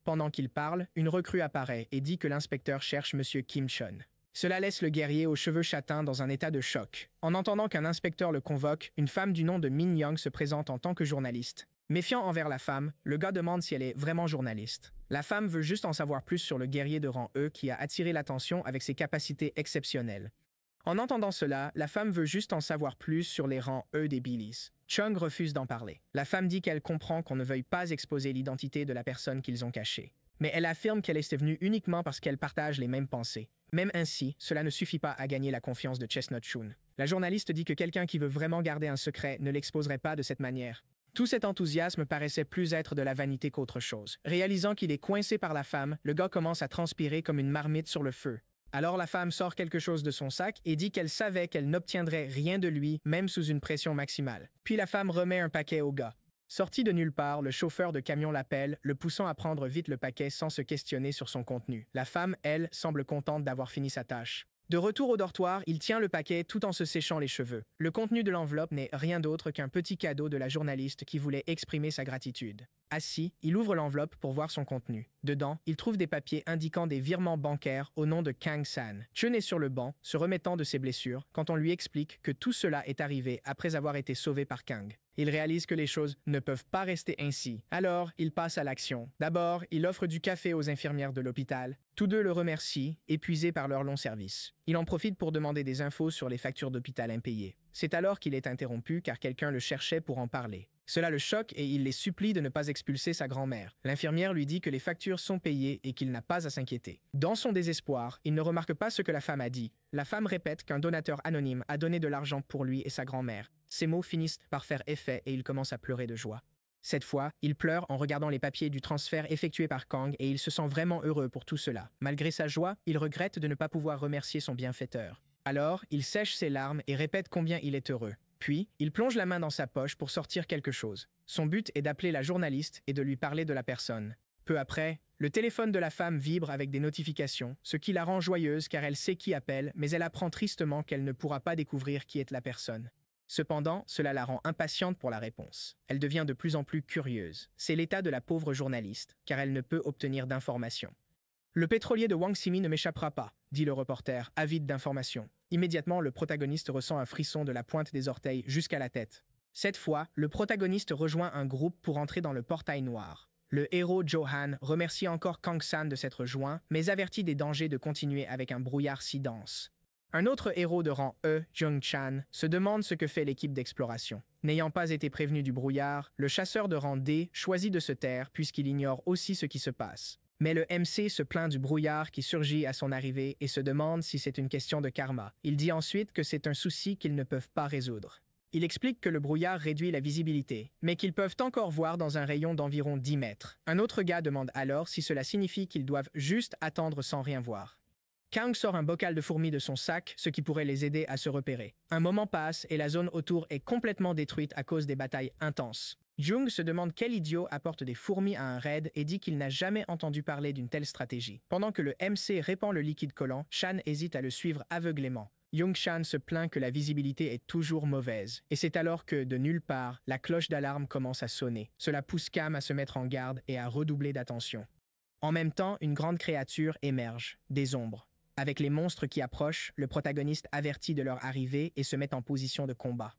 Pendant qu'il parle, une recrue apparaît et dit que l'inspecteur cherche M. Kim Chun. Cela laisse le guerrier aux cheveux châtains dans un état de choc. En entendant qu'un inspecteur le convoque, une femme du nom de Min Young se présente en tant que journaliste. Méfiant envers la femme, le gars demande si elle est vraiment journaliste. La femme veut juste en savoir plus sur le guerrier de rang E qui a attiré l'attention avec ses capacités exceptionnelles. En entendant cela, la femme veut juste en savoir plus sur les rangs E des Billys. Chung refuse d'en parler. La femme dit qu'elle comprend qu'on ne veuille pas exposer l'identité de la personne qu'ils ont cachée. Mais elle affirme qu'elle est venue uniquement parce qu'elle partage les mêmes pensées. Même ainsi, cela ne suffit pas à gagner la confiance de Chestnut Chun. La journaliste dit que quelqu'un qui veut vraiment garder un secret ne l'exposerait pas de cette manière. Tout cet enthousiasme paraissait plus être de la vanité qu'autre chose. Réalisant qu'il est coincé par la femme, le gars commence à transpirer comme une marmite sur le feu. Alors la femme sort quelque chose de son sac et dit qu'elle savait qu'elle n'obtiendrait rien de lui, même sous une pression maximale. Puis la femme remet un paquet au gars. Sorti de nulle part, le chauffeur de camion l'appelle, le poussant à prendre vite le paquet sans se questionner sur son contenu. La femme, elle, semble contente d'avoir fini sa tâche. De retour au dortoir, il tient le paquet tout en se séchant les cheveux. Le contenu de l'enveloppe n'est rien d'autre qu'un petit cadeau de la journaliste qui voulait exprimer sa gratitude. Assis, il ouvre l'enveloppe pour voir son contenu. Dedans, il trouve des papiers indiquant des virements bancaires au nom de Kang San. Chun est sur le banc, se remettant de ses blessures, quand on lui explique que tout cela est arrivé après avoir été sauvé par Kang. Il réalise que les choses ne peuvent pas rester ainsi. Alors, il passe à l'action. D'abord, il offre du café aux infirmières de l'hôpital. Tous deux le remercient, épuisés par leur long service. Il en profite pour demander des infos sur les factures d'hôpital impayées. C'est alors qu'il est interrompu car quelqu'un le cherchait pour en parler. Cela le choque et il les supplie de ne pas expulser sa grand-mère. L'infirmière lui dit que les factures sont payées et qu'il n'a pas à s'inquiéter. Dans son désespoir, il ne remarque pas ce que la femme a dit. La femme répète qu'un donateur anonyme a donné de l'argent pour lui et sa grand-mère. Ces mots finissent par faire effet et il commence à pleurer de joie. Cette fois, il pleure en regardant les papiers du transfert effectué par Kang et il se sent vraiment heureux pour tout cela. Malgré sa joie, il regrette de ne pas pouvoir remercier son bienfaiteur. Alors, il sèche ses larmes et répète combien il est heureux. Puis, il plonge la main dans sa poche pour sortir quelque chose. Son but est d'appeler la journaliste et de lui parler de la personne. Peu après, le téléphone de la femme vibre avec des notifications, ce qui la rend joyeuse car elle sait qui appelle, mais elle apprend tristement qu'elle ne pourra pas découvrir qui est la personne. Cependant, cela la rend impatiente pour la réponse. Elle devient de plus en plus curieuse. C'est l'état de la pauvre journaliste, car elle ne peut obtenir d'informations. Le pétrolier de Wang Simi ne m'échappera pas, dit le reporter, avide d'informations. Immédiatement, le protagoniste ressent un frisson de la pointe des orteils jusqu'à la tête. Cette fois, le protagoniste rejoint un groupe pour entrer dans le portail noir. Le héros Johan remercie encore Kang San de s'être joint, mais avertit des dangers de continuer avec un brouillard si dense. Un autre héros de rang E, Jung Chan, se demande ce que fait l'équipe d'exploration. N'ayant pas été prévenu du brouillard, le chasseur de rang D choisit de se taire puisqu'il ignore aussi ce qui se passe. Mais le MC se plaint du brouillard qui surgit à son arrivée et se demande si c'est une question de karma. Il dit ensuite que c'est un souci qu'ils ne peuvent pas résoudre. Il explique que le brouillard réduit la visibilité, mais qu'ils peuvent encore voir dans un rayon d'environ 10 mètres. Un autre gars demande alors si cela signifie qu'ils doivent juste attendre sans rien voir. Kang sort un bocal de fourmis de son sac, ce qui pourrait les aider à se repérer. Un moment passe et la zone autour est complètement détruite à cause des batailles intenses. Jung se demande quel idiot apporte des fourmis à un raid et dit qu'il n'a jamais entendu parler d'une telle stratégie. Pendant que le MC répand le liquide collant, Chan hésite à le suivre aveuglément. Jung Chan se plaint que la visibilité est toujours mauvaise, et c'est alors que, de nulle part, la cloche d'alarme commence à sonner. Cela pousse Cam à se mettre en garde et à redoubler d'attention. En même temps, une grande créature émerge, des ombres. Avec les monstres qui approchent, le protagoniste avertit de leur arrivée et se met en position de combat.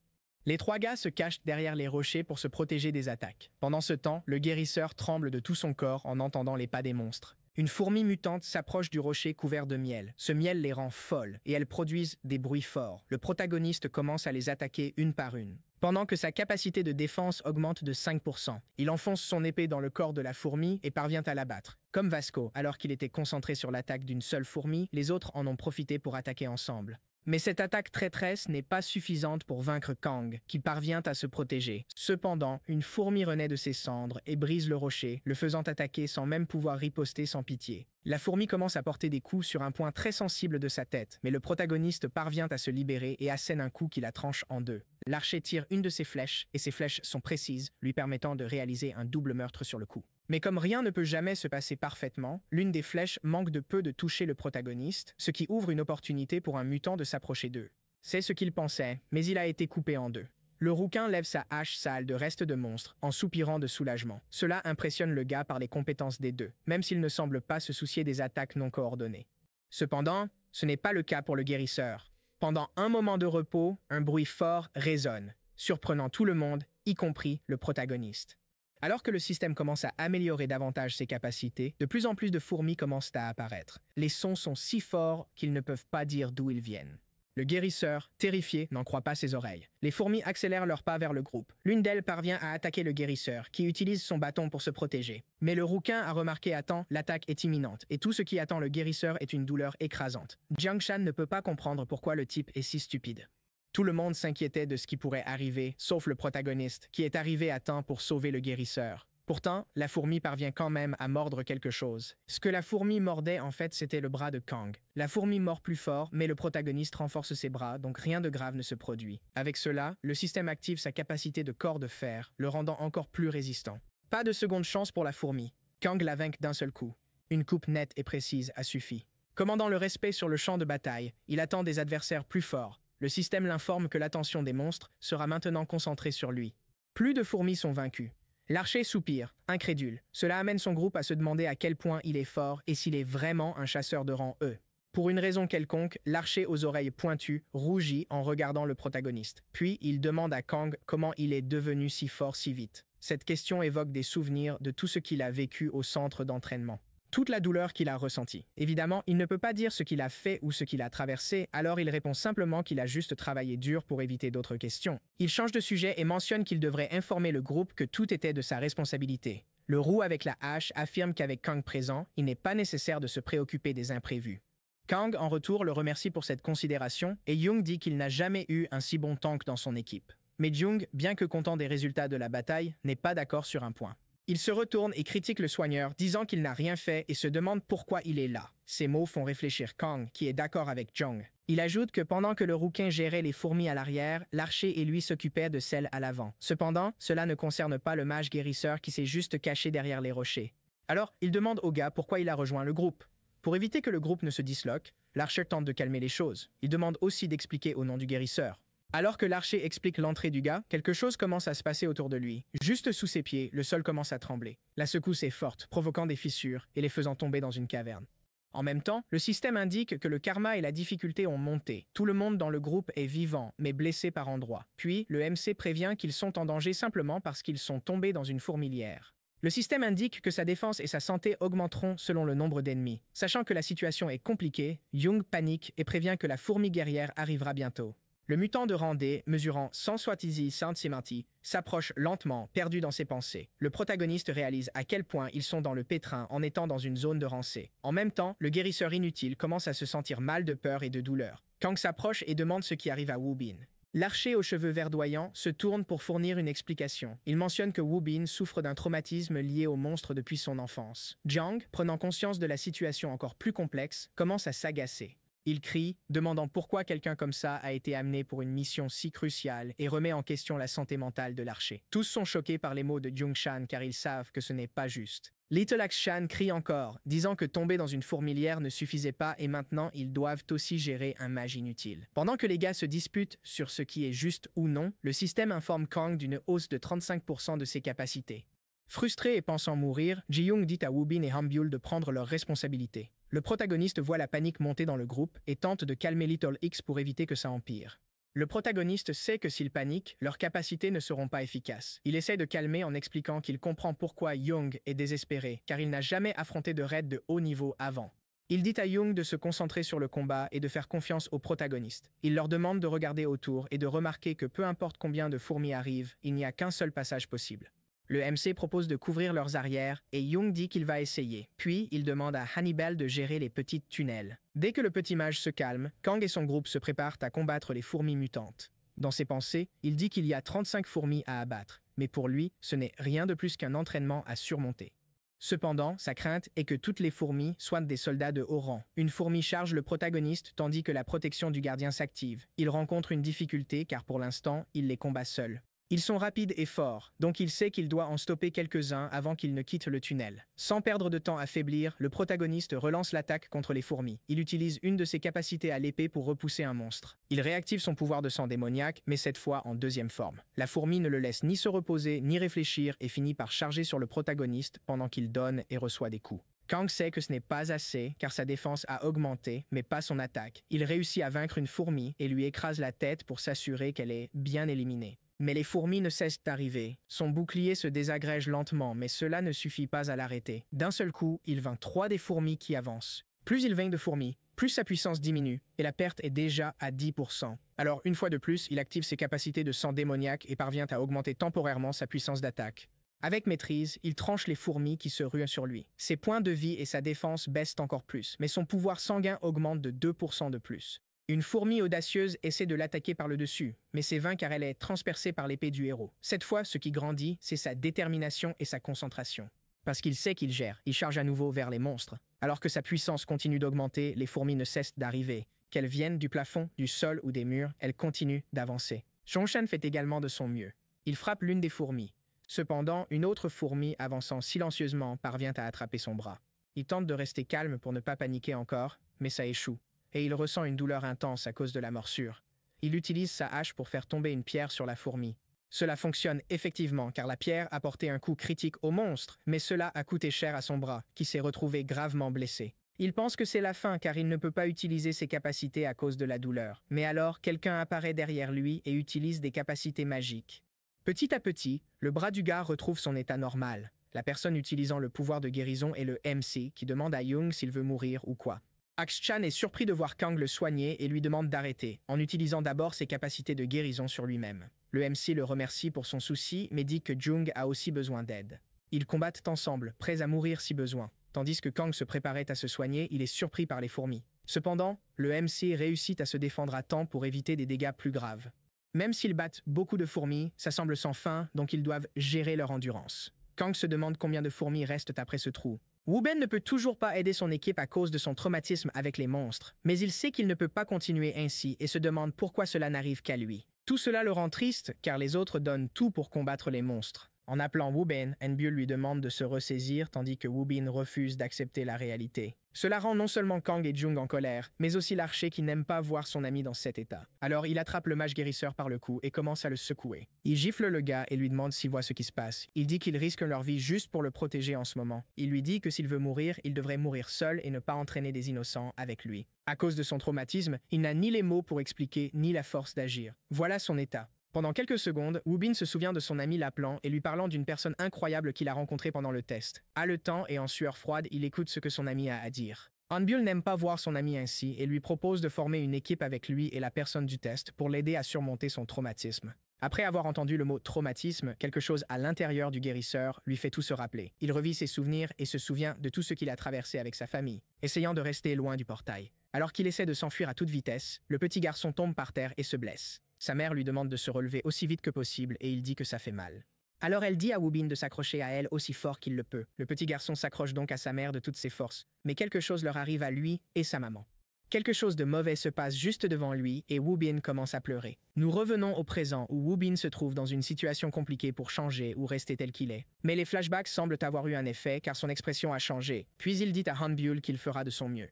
Les trois gars se cachent derrière les rochers pour se protéger des attaques. Pendant ce temps, le guérisseur tremble de tout son corps en entendant les pas des monstres. Une fourmi mutante s'approche du rocher couvert de miel. Ce miel les rend folles et elles produisent des bruits forts. Le protagoniste commence à les attaquer une par une. Pendant que sa capacité de défense augmente de 5%, il enfonce son épée dans le corps de la fourmi et parvient à l'abattre. Comme Vasco, alors qu'il était concentré sur l'attaque d'une seule fourmi, les autres en ont profité pour attaquer ensemble. Mais cette attaque traîtresse n'est pas suffisante pour vaincre Kang, qui parvient à se protéger. Cependant, une fourmi renaît de ses cendres et brise le rocher, le faisant attaquer sans même pouvoir riposter sans pitié. La fourmi commence à porter des coups sur un point très sensible de sa tête, mais le protagoniste parvient à se libérer et assène un coup qui la tranche en deux. L'archer tire une de ses flèches, et ses flèches sont précises, lui permettant de réaliser un double meurtre sur le coup. Mais comme rien ne peut jamais se passer parfaitement, l'une des flèches manque de peu de toucher le protagoniste, ce qui ouvre une opportunité pour un mutant de s'approcher d'eux. C'est ce qu'il pensait, mais il a été coupé en deux. Le rouquin lève sa hache sale de reste de monstre, en soupirant de soulagement. Cela impressionne le gars par les compétences des deux, même s'il ne semble pas se soucier des attaques non coordonnées. Cependant, ce n'est pas le cas pour le guérisseur. Pendant un moment de repos, un bruit fort résonne, surprenant tout le monde, y compris le protagoniste. Alors que le système commence à améliorer davantage ses capacités, de plus en plus de fourmis commencent à apparaître. Les sons sont si forts qu'ils ne peuvent pas dire d'où ils viennent. Le guérisseur, terrifié, n'en croit pas ses oreilles. Les fourmis accélèrent leurs pas vers le groupe. L'une d'elles parvient à attaquer le guérisseur, qui utilise son bâton pour se protéger. Mais le rouquin a remarqué à temps, l'attaque est imminente, et tout ce qui attend le guérisseur est une douleur écrasante. Jiang Shan ne peut pas comprendre pourquoi le type est si stupide. Tout le monde s'inquiétait de ce qui pourrait arriver, sauf le protagoniste, qui est arrivé à temps pour sauver le guérisseur. Pourtant, la fourmi parvient quand même à mordre quelque chose. Ce que la fourmi mordait, en fait, c'était le bras de Kang. La fourmi mord plus fort, mais le protagoniste renforce ses bras, donc rien de grave ne se produit. Avec cela, le système active sa capacité de corps de fer, le rendant encore plus résistant. Pas de seconde chance pour la fourmi. Kang la vainc d'un seul coup. Une coupe nette et précise a suffi. Commandant le respect sur le champ de bataille, il attend des adversaires plus forts. Le système l'informe que l'attention des monstres sera maintenant concentrée sur lui. Plus de fourmis sont vaincues. L'archer soupire, incrédule. Cela amène son groupe à se demander à quel point il est fort et s'il est vraiment un chasseur de rang E. Pour une raison quelconque, l'archer aux oreilles pointues rougit en regardant le protagoniste. Puis il demande à Kang comment il est devenu si fort si vite. Cette question évoque des souvenirs de tout ce qu'il a vécu au centre d'entraînement. Toute la douleur qu'il a ressentie. Évidemment, il ne peut pas dire ce qu'il a fait ou ce qu'il a traversé, alors il répond simplement qu'il a juste travaillé dur pour éviter d'autres questions. Il change de sujet et mentionne qu'il devrait informer le groupe que tout était de sa responsabilité. Le roux avec la hache affirme qu'avec Kang présent, il n'est pas nécessaire de se préoccuper des imprévus. Kang, en retour, le remercie pour cette considération et Jung dit qu'il n'a jamais eu un si bon tank dans son équipe. Mais Jung, bien que content des résultats de la bataille, n'est pas d'accord sur un point. Il se retourne et critique le soigneur, disant qu'il n'a rien fait et se demande pourquoi il est là. Ces mots font réfléchir Kang, qui est d'accord avec Jung. Il ajoute que pendant que le rouquin gérait les fourmis à l'arrière, l'archer et lui s'occupaient de celles à l'avant. Cependant, cela ne concerne pas le mage guérisseur qui s'est juste caché derrière les rochers. Alors, il demande au gars pourquoi il a rejoint le groupe. Pour éviter que le groupe ne se disloque, l'archer tente de calmer les choses. Il demande aussi d'expliquer au nom du guérisseur. Alors que l'archer explique l'entrée du gars, quelque chose commence à se passer autour de lui. Juste sous ses pieds, le sol commence à trembler. La secousse est forte, provoquant des fissures et les faisant tomber dans une caverne. En même temps, le système indique que le karma et la difficulté ont monté. Tout le monde dans le groupe est vivant, mais blessé par endroits. Puis, le MC prévient qu'ils sont en danger simplement parce qu'ils sont tombés dans une fourmilière. Le système indique que sa défense et sa santé augmenteront selon le nombre d'ennemis. Sachant que la situation est compliquée, Jung panique et prévient que la fourmi guerrière arrivera bientôt. Le mutant de rang D, mesurant 160 cm, s'approche lentement, perdu dans ses pensées. Le protagoniste réalise à quel point ils sont dans le pétrin en étant dans une zone de rang C. En même temps, le guérisseur inutile commence à se sentir mal de peur et de douleur. Kang s'approche et demande ce qui arrive à Wu Bin. L'archer aux cheveux verdoyants se tourne pour fournir une explication. Il mentionne que Wu Bin souffre d'un traumatisme lié au monstre depuis son enfance. Jiang, prenant conscience de la situation encore plus complexe, commence à s'agacer. Il crie, demandant pourquoi quelqu'un comme ça a été amené pour une mission si cruciale et remet en question la santé mentale de l'archer. Tous sont choqués par les mots de Jung Shan car ils savent que ce n'est pas juste. Little Axe Shan crie encore, disant que tomber dans une fourmilière ne suffisait pas et maintenant ils doivent aussi gérer un mage inutile. Pendant que les gars se disputent sur ce qui est juste ou non, le système informe Kang d'une hausse de 35% de ses capacités. Frustré et pensant mourir, Ji-young dit à Woo-bin et Hambyul de prendre leurs responsabilités. Le protagoniste voit la panique monter dans le groupe et tente de calmer Little X pour éviter que ça empire. Le protagoniste sait que s'il panique, leurs capacités ne seront pas efficaces. Il essaie de calmer en expliquant qu'il comprend pourquoi Young est désespéré, car il n'a jamais affronté de raid de haut niveau avant. Il dit à Young de se concentrer sur le combat et de faire confiance aux protagonistes. Il leur demande de regarder autour et de remarquer que peu importe combien de fourmis arrivent, il n'y a qu'un seul passage possible. Le MC propose de couvrir leurs arrières et Young dit qu'il va essayer. Puis, il demande à Hannibal de gérer les petites tunnels. Dès que le petit mage se calme, Kang et son groupe se préparent à combattre les fourmis mutantes. Dans ses pensées, il dit qu'il y a 35 fourmis à abattre, mais pour lui, ce n'est rien de plus qu'un entraînement à surmonter. Cependant, sa crainte est que toutes les fourmis soient des soldats de haut rang. Une fourmi charge le protagoniste tandis que la protection du gardien s'active. Il rencontre une difficulté car pour l'instant, il les combat seul. Ils sont rapides et forts, donc il sait qu'il doit en stopper quelques-uns avant qu'ils ne quittent le tunnel. Sans perdre de temps à faiblir, le protagoniste relance l'attaque contre les fourmis. Il utilise une de ses capacités à l'épée pour repousser un monstre. Il réactive son pouvoir de sang démoniaque, mais cette fois en deuxième forme. La fourmi ne le laisse ni se reposer, ni réfléchir et finit par charger sur le protagoniste pendant qu'il donne et reçoit des coups. Kang sait que ce n'est pas assez, car sa défense a augmenté, mais pas son attaque. Il réussit à vaincre une fourmi et lui écrase la tête pour s'assurer qu'elle est bien éliminée. Mais les fourmis ne cessent d'arriver. Son bouclier se désagrège lentement, mais cela ne suffit pas à l'arrêter. D'un seul coup, il vainc 3 des fourmis qui avancent. Plus il vainc de fourmis, plus sa puissance diminue, et la perte est déjà à 10%. Alors, une fois de plus, il active ses capacités de sang démoniaque et parvient à augmenter temporairement sa puissance d'attaque. Avec maîtrise, il tranche les fourmis qui se ruent sur lui. Ses points de vie et sa défense baissent encore plus, mais son pouvoir sanguin augmente de 2% de plus. Une fourmi audacieuse essaie de l'attaquer par le dessus, mais c'est vain car elle est transpercée par l'épée du héros. Cette fois, ce qui grandit, c'est sa détermination et sa concentration. Parce qu'il sait qu'il gère, il charge à nouveau vers les monstres. Alors que sa puissance continue d'augmenter, les fourmis ne cessent d'arriver. Qu'elles viennent du plafond, du sol ou des murs, elles continuent d'avancer. Zhongshan fait également de son mieux. Il frappe l'une des fourmis. Cependant, une autre fourmi, avançant silencieusement, parvient à attraper son bras. Il tente de rester calme pour ne pas paniquer encore, mais ça échoue. Et il ressent une douleur intense à cause de la morsure. Il utilise sa hache pour faire tomber une pierre sur la fourmi. Cela fonctionne effectivement car la pierre a porté un coup critique au monstre, mais cela a coûté cher à son bras, qui s'est retrouvé gravement blessé. Il pense que c'est la fin car il ne peut pas utiliser ses capacités à cause de la douleur. Mais alors, quelqu'un apparaît derrière lui et utilise des capacités magiques. Petit à petit, le bras du gars retrouve son état normal. La personne utilisant le pouvoir de guérison est le MC qui demande à Young s'il veut mourir ou quoi. Axe-chan est surpris de voir Kang le soigner et lui demande d'arrêter, en utilisant d'abord ses capacités de guérison sur lui-même. Le MC le remercie pour son souci, mais dit que Jung a aussi besoin d'aide. Ils combattent ensemble, prêts à mourir si besoin. Tandis que Kang se préparait à se soigner, il est surpris par les fourmis. Cependant, le MC réussit à se défendre à temps pour éviter des dégâts plus graves. Même s'ils battent beaucoup de fourmis, ça semble sans fin, donc ils doivent gérer leur endurance. Kang se demande combien de fourmis restent après ce trou. Woo-Ben ne peut toujours pas aider son équipe à cause de son traumatisme avec les monstres, mais il sait qu'il ne peut pas continuer ainsi et se demande pourquoi cela n'arrive qu'à lui. Tout cela le rend triste car les autres donnent tout pour combattre les monstres. En appelant Woo-Ben, Enbyul lui demande de se ressaisir tandis que Woo-Ben refuse d'accepter la réalité. Cela rend non seulement Kang et Jung en colère, mais aussi l'archer qui n'aime pas voir son ami dans cet état. Alors il attrape le mage guérisseur par le cou et commence à le secouer. Il gifle le gars et lui demande s'il voit ce qui se passe. Il dit qu'ils risquent leur vie juste pour le protéger en ce moment. Il lui dit que s'il veut mourir, il devrait mourir seul et ne pas entraîner des innocents avec lui. À cause de son traumatisme, il n'a ni les mots pour expliquer ni la force d'agir. Voilà son état. Pendant quelques secondes, Woo-Ben se souvient de son ami l'appelant et lui parlant d'une personne incroyable qu'il a rencontrée pendant le test. Haletant et en sueur froide, il écoute ce que son ami a à dire. Enbyul n'aime pas voir son ami ainsi et lui propose de former une équipe avec lui et la personne du test pour l'aider à surmonter son traumatisme. Après avoir entendu le mot traumatisme, quelque chose à l'intérieur du guérisseur lui fait tout se rappeler. Il revit ses souvenirs et se souvient de tout ce qu'il a traversé avec sa famille, essayant de rester loin du portail. Alors qu'il essaie de s'enfuir à toute vitesse, le petit garçon tombe par terre et se blesse. Sa mère lui demande de se relever aussi vite que possible et il dit que ça fait mal. Alors elle dit à Woo-Ben de s'accrocher à elle aussi fort qu'il le peut. Le petit garçon s'accroche donc à sa mère de toutes ses forces, mais quelque chose leur arrive à lui et sa maman. Quelque chose de mauvais se passe juste devant lui et Woo-Ben commence à pleurer. Nous revenons au présent où Woo-Ben se trouve dans une situation compliquée pour changer ou rester tel qu'il est. Mais les flashbacks semblent avoir eu un effet car son expression a changé. Puis il dit à Hanbyul qu'il fera de son mieux.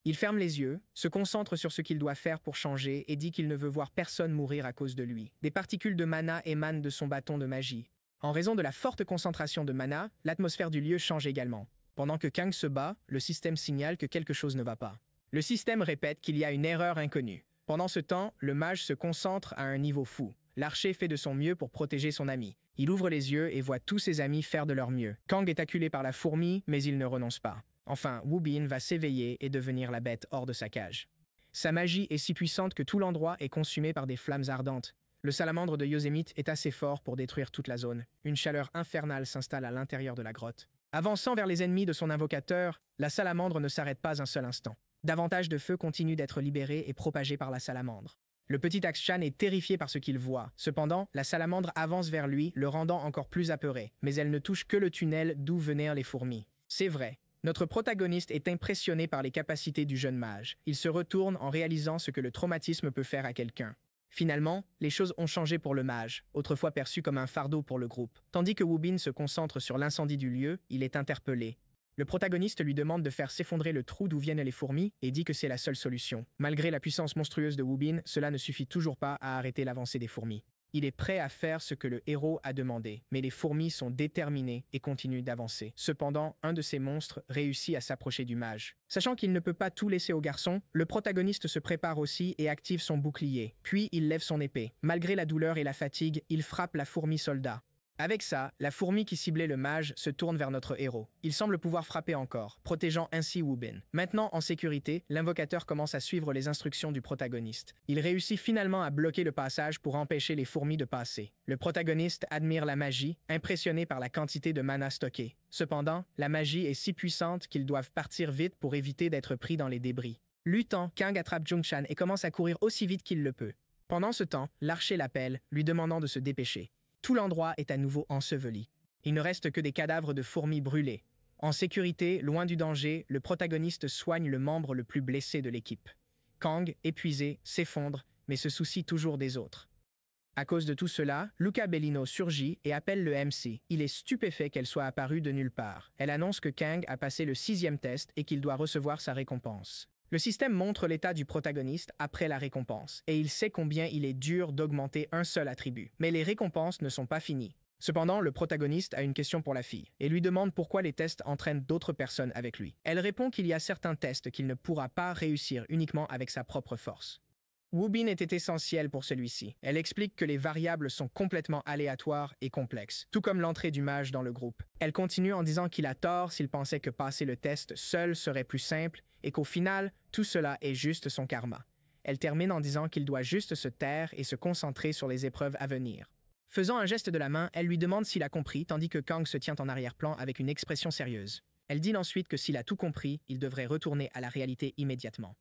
Il ferme les yeux, se concentre sur ce qu'il doit faire pour changer et dit qu'il ne veut voir personne mourir à cause de lui. Des particules de mana émanent de son bâton de magie. En raison de la forte concentration de mana, l'atmosphère du lieu change également. Pendant que Kang se bat, le système signale que quelque chose ne va pas. Le système répète qu'il y a une erreur inconnue. Pendant ce temps, le mage se concentre à un niveau fou. L'archer fait de son mieux pour protéger son ami. Il ouvre les yeux et voit tous ses amis faire de leur mieux. Kang est acculé par la fourmi, mais il ne renonce pas. Enfin, Woo-Ben va s'éveiller et devenir la bête hors de sa cage. Sa magie est si puissante que tout l'endroit est consumé par des flammes ardentes. Le salamandre de Yosemite est assez fort pour détruire toute la zone. Une chaleur infernale s'installe à l'intérieur de la grotte. Avançant vers les ennemis de son invocateur, la salamandre ne s'arrête pas un seul instant. Davantage de feu continue d'être libéré et propagé par la salamandre. Le petit Axe-chan est terrifié par ce qu'il voit. Cependant, la salamandre avance vers lui, le rendant encore plus apeuré. Mais elle ne touche que le tunnel d'où venaient les fourmis. C'est vrai. Notre protagoniste est impressionné par les capacités du jeune mage. Il se retourne en réalisant ce que le traumatisme peut faire à quelqu'un. Finalement, les choses ont changé pour le mage, autrefois perçu comme un fardeau pour le groupe. Tandis que Wubin se concentre sur l'incendie du lieu, il est interpellé. Le protagoniste lui demande de faire s'effondrer le trou d'où viennent les fourmis et dit que c'est la seule solution. Malgré la puissance monstrueuse de Wubin, cela ne suffit toujours pas à arrêter l'avancée des fourmis. Il est prêt à faire ce que le héros a demandé, mais les fourmis sont déterminées et continuent d'avancer. Cependant, un de ces monstres réussit à s'approcher du mage. Sachant qu'il ne peut pas tout laisser au garçon, le protagoniste se prépare aussi et active son bouclier. Puis il lève son épée. Malgré la douleur et la fatigue, il frappe la fourmi soldat. Avec ça, la fourmi qui ciblait le mage se tourne vers notre héros. Il semble pouvoir frapper encore, protégeant ainsi Wubin. Maintenant en sécurité, l'invocateur commence à suivre les instructions du protagoniste. Il réussit finalement à bloquer le passage pour empêcher les fourmis de passer. Le protagoniste admire la magie, impressionné par la quantité de mana stockée. Cependant, la magie est si puissante qu'ils doivent partir vite pour éviter d'être pris dans les débris. Luttant, Kang attrape Jung-chan et commence à courir aussi vite qu'il le peut. Pendant ce temps, l'archer l'appelle, lui demandant de se dépêcher. Tout l'endroit est à nouveau enseveli. Il ne reste que des cadavres de fourmis brûlés. En sécurité, loin du danger, le protagoniste soigne le membre le plus blessé de l'équipe. Kang, épuisé, s'effondre, mais se soucie toujours des autres. À cause de tout cela, Luca Bellino surgit et appelle le MC. Il est stupéfait qu'elle soit apparue de nulle part. Elle annonce que Kang a passé le 6e test et qu'il doit recevoir sa récompense. Le système montre l'état du protagoniste après la récompense, et il sait combien il est dur d'augmenter un seul attribut. Mais les récompenses ne sont pas finies. Cependant, le protagoniste a une question pour la fille, et lui demande pourquoi les tests entraînent d'autres personnes avec lui. Elle répond qu'il y a certains tests qu'il ne pourra pas réussir uniquement avec sa propre force. Wubin était essentiel pour celui-ci. Elle explique que les variables sont complètement aléatoires et complexes, tout comme l'entrée du mage dans le groupe. Elle continue en disant qu'il a tort s'il pensait que passer le test seul serait plus simple et qu'au final, tout cela est juste son karma. Elle termine en disant qu'il doit juste se taire et se concentrer sur les épreuves à venir. Faisant un geste de la main, elle lui demande s'il a compris, tandis que Kang se tient en arrière-plan avec une expression sérieuse. Elle dit ensuite que s'il a tout compris, il devrait retourner à la réalité immédiatement.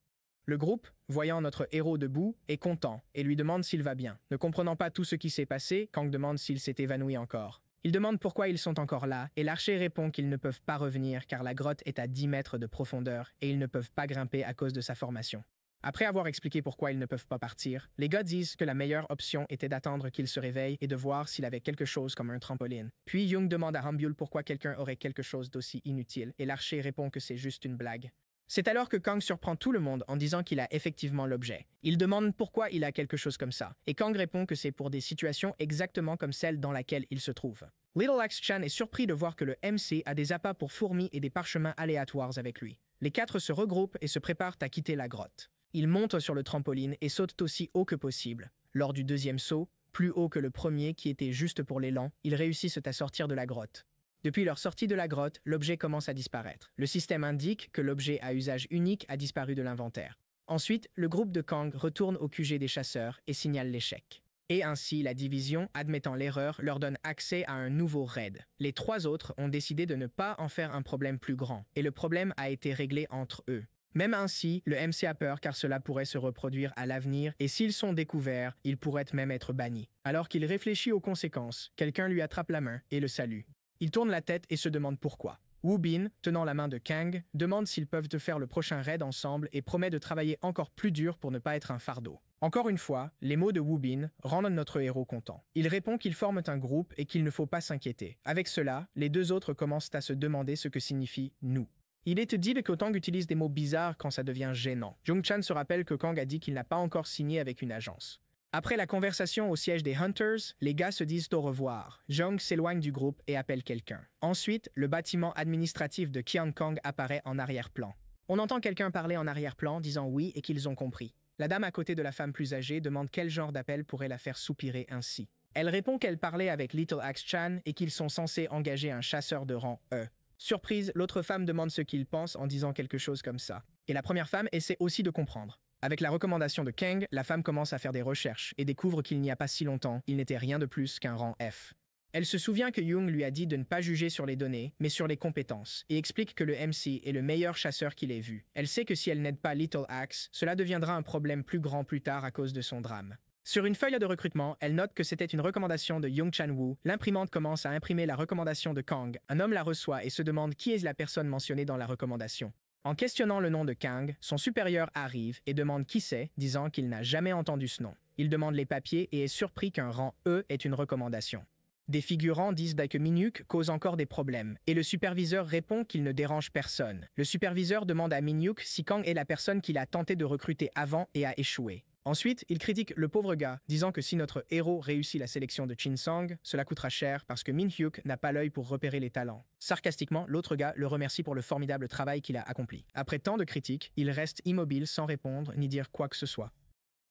Le groupe, voyant notre héros debout, est content et lui demande s'il va bien. Ne comprenant pas tout ce qui s'est passé, Kang demande s'il s'est évanoui encore. Il demande pourquoi ils sont encore là, et l'archer répond qu'ils ne peuvent pas revenir car la grotte est à 10 mètres de profondeur et ils ne peuvent pas grimper à cause de sa formation. Après avoir expliqué pourquoi ils ne peuvent pas partir, les gars disent que la meilleure option était d'attendre qu'il se réveille et de voir s'il avait quelque chose comme un trampoline. Puis Young demande à Hambule pourquoi quelqu'un aurait quelque chose d'aussi inutile, et l'archer répond que c'est juste une blague. C'est alors que Kang surprend tout le monde en disant qu'il a effectivement l'objet. Il demande pourquoi il a quelque chose comme ça, et Kang répond que c'est pour des situations exactement comme celle dans laquelle il se trouve. Little Axe-chan est surpris de voir que le MC a des appâts pour fourmis et des parchemins aléatoires avec lui. Les 4 se regroupent et se préparent à quitter la grotte. Ils montent sur le trampoline et sautent aussi haut que possible. Lors du 2e saut, plus haut que le premier qui était juste pour l'élan, ils réussissent à sortir de la grotte. Depuis leur sortie de la grotte, l'objet commence à disparaître. Le système indique que l'objet à usage unique a disparu de l'inventaire. Ensuite, le groupe de Kang retourne au QG des chasseurs et signale l'échec. Et ainsi, la division, admettant l'erreur, leur donne accès à un nouveau raid. Les 3 autres ont décidé de ne pas en faire un problème plus grand, et le problème a été réglé entre eux. Même ainsi, le MC a peur car cela pourrait se reproduire à l'avenir et s'ils sont découverts, ils pourraient même être bannis. Alors qu'il réfléchit aux conséquences, quelqu'un lui attrape la main et le salue. Il tourne la tête et se demande pourquoi. Wubin, tenant la main de Kang, demande s'ils peuvent faire le prochain raid ensemble et promet de travailler encore plus dur pour ne pas être un fardeau. Encore une fois, les mots de Wubin rendent notre héros content. Il répond qu'ils forment un groupe et qu'il ne faut pas s'inquiéter. Avec cela, les 2 autres commencent à se demander ce que signifie « nous ». Il est dit que Kang utilise des mots bizarres quand ça devient gênant. Jung-chan se rappelle que Kang a dit qu'il n'a pas encore signé avec une agence. Après la conversation au siège des Hunters, les gars se disent au revoir. Jung s'éloigne du groupe et appelle quelqu'un. Ensuite, le bâtiment administratif de Qiankang apparaît en arrière-plan. On entend quelqu'un parler en arrière-plan disant oui et qu'ils ont compris. La dame à côté de la femme plus âgée demande quel genre d'appel pourrait la faire soupirer ainsi. Elle répond qu'elle parlait avec Little Axe-chan et qu'ils sont censés engager un chasseur de rang E. Surprise, l'autre femme demande ce qu'il pense en disant quelque chose comme ça. Et la première femme essaie aussi de comprendre. Avec la recommandation de Kang, la femme commence à faire des recherches et découvre qu'il n'y a pas si longtemps, il n'était rien de plus qu'un rang F. Elle se souvient que Young lui a dit de ne pas juger sur les données, mais sur les compétences, et explique que le MC est le meilleur chasseur qu'il ait vu. Elle sait que si elle n'aide pas Little Axe, cela deviendra un problème plus grand plus tard à cause de son drame. Sur une feuille de recrutement, elle note que c'était une recommandation de Young Chan-woo. L'imprimante commence à imprimer la recommandation de Kang. Un homme la reçoit et se demande qui est la personne mentionnée dans la recommandation. En questionnant le nom de Kang, son supérieur arrive et demande qui c'est, disant qu'il n'a jamais entendu ce nom. Il demande les papiers et est surpris qu'un rang E est une recommandation. Des figurants disent que Minhyuk cause encore des problèmes, et le superviseur répond qu'il ne dérange personne. Le superviseur demande à Minhyuk si Kang est la personne qu'il a tenté de recruter avant et a échoué. Ensuite, il critique le pauvre gars, disant que si notre héros réussit la sélection de Shin-Song, cela coûtera cher parce que Minhyuk n'a pas l'œil pour repérer les talents. Sarcastiquement, l'autre gars le remercie pour le formidable travail qu'il a accompli. Après tant de critiques, il reste immobile sans répondre ni dire quoi que ce soit.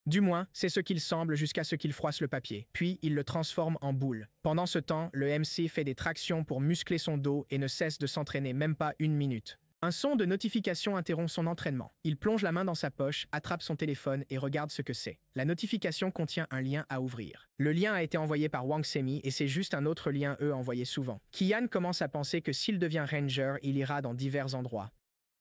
Du moins, c'est ce qu'il semble jusqu'à ce qu'il froisse le papier, puis il le transforme en boule. Pendant ce temps, le MC fait des tractions pour muscler son dos et ne cesse de s'entraîner même pas une minute. Un son de notification interrompt son entraînement. Il plonge la main dans sa poche, attrape son téléphone et regarde ce que c'est. La notification contient un lien à ouvrir. Le lien a été envoyé par Wang Semi et c'est juste un autre lien envoyé souvent. Kian commence à penser que s'il devient Ranger, il ira dans divers endroits.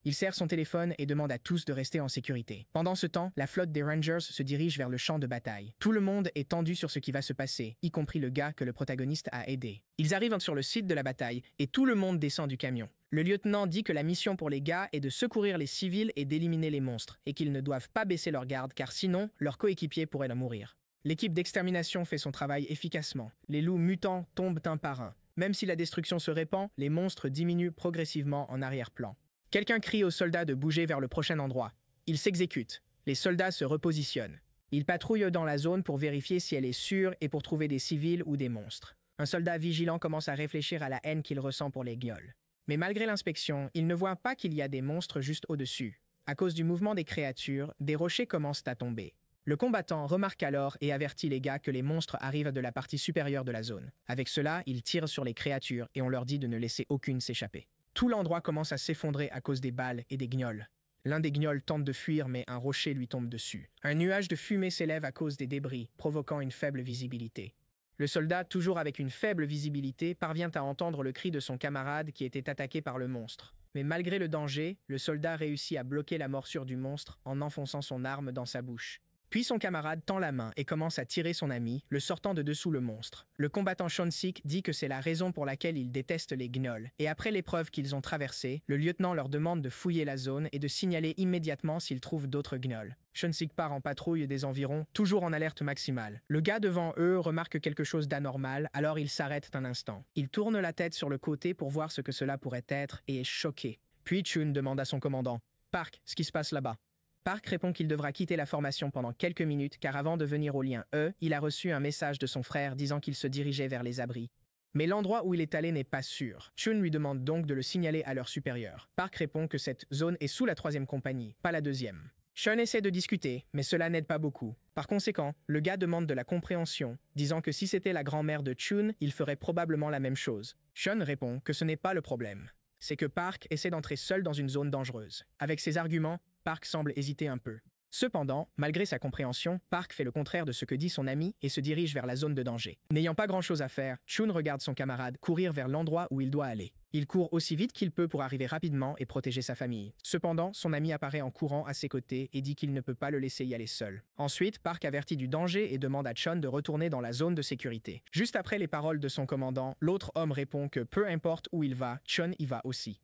Il serre son téléphone et demande à tous de rester en sécurité. Pendant ce temps, la flotte des Rangers se dirige vers le champ de bataille. Tout le monde est tendu sur ce qui va se passer, y compris le gars que le protagoniste a aidé. Ils arrivent sur le site de la bataille et tout le monde descend du camion. Le lieutenant dit que la mission pour les gars est de secourir les civils et d'éliminer les monstres, et qu'ils ne doivent pas baisser leur garde car sinon, leurs coéquipiers pourraient en mourir. L'équipe d'extermination fait son travail efficacement. Les loups mutants tombent un par un. Même si la destruction se répand, les monstres diminuent progressivement en arrière-plan. Quelqu'un crie aux soldats de bouger vers le prochain endroit. Ils s'exécutent. Les soldats se repositionnent. Ils patrouillent dans la zone pour vérifier si elle est sûre et pour trouver des civils ou des monstres. Un soldat vigilant commence à réfléchir à la haine qu'il ressent pour les gueules. Mais malgré l'inspection, il ne voit pas qu'il y a des monstres juste au-dessus. À cause du mouvement des créatures, des rochers commencent à tomber. Le combattant remarque alors et avertit les gars que les monstres arrivent de la partie supérieure de la zone. Avec cela, il tire sur les créatures et on leur dit de ne laisser aucune s'échapper. Tout l'endroit commence à s'effondrer à cause des balles et des gnolls. L'un des gnolls tente de fuir, mais un rocher lui tombe dessus. Un nuage de fumée s'élève à cause des débris, provoquant une faible visibilité. Le soldat, toujours avec une faible visibilité, parvient à entendre le cri de son camarade qui était attaqué par le monstre. Mais malgré le danger, le soldat réussit à bloquer la morsure du monstre en enfonçant son arme dans sa bouche. Puis son camarade tend la main et commence à tirer son ami, le sortant de dessous le monstre. Le combattant Shonsik dit que c'est la raison pour laquelle il déteste les gnolls, et après l'épreuve qu'ils ont traversée, le lieutenant leur demande de fouiller la zone et de signaler immédiatement s'ils trouvent d'autres gnolls. Shonsik part en patrouille des environs, toujours en alerte maximale. Le gars devant eux remarque quelque chose d'anormal, alors il s'arrête un instant. Il tourne la tête sur le côté pour voir ce que cela pourrait être et est choqué. Puis Chun demande à son commandant « Park, ce qui se passe là-bas ?» Park répond qu'il devra quitter la formation pendant quelques minutes car avant de venir au lien E, il a reçu un message de son frère disant qu'il se dirigeait vers les abris. Mais l'endroit où il est allé n'est pas sûr. Chun lui demande donc de le signaler à leur supérieur. Park répond que cette zone est sous la 3e compagnie, pas la 2e. Chun essaie de discuter, mais cela n'aide pas beaucoup. Par conséquent, le gars demande de la compréhension, disant que si c'était la grand-mère de Chun, il ferait probablement la même chose. Chun répond que ce n'est pas le problème. C'est que Park essaie d'entrer seul dans une zone dangereuse. Avec ses arguments, Park semble hésiter un peu. Cependant, malgré sa compréhension, Park fait le contraire de ce que dit son ami et se dirige vers la zone de danger. N'ayant pas grand-chose à faire, Chun regarde son camarade courir vers l'endroit où il doit aller. Il court aussi vite qu'il peut pour arriver rapidement et protéger sa famille. Cependant, son ami apparaît en courant à ses côtés et dit qu'il ne peut pas le laisser y aller seul. Ensuite, Park avertit du danger et demande à Chun de retourner dans la zone de sécurité. Juste après les paroles de son commandant, l'autre homme répond que peu importe où il va, Chun y va aussi.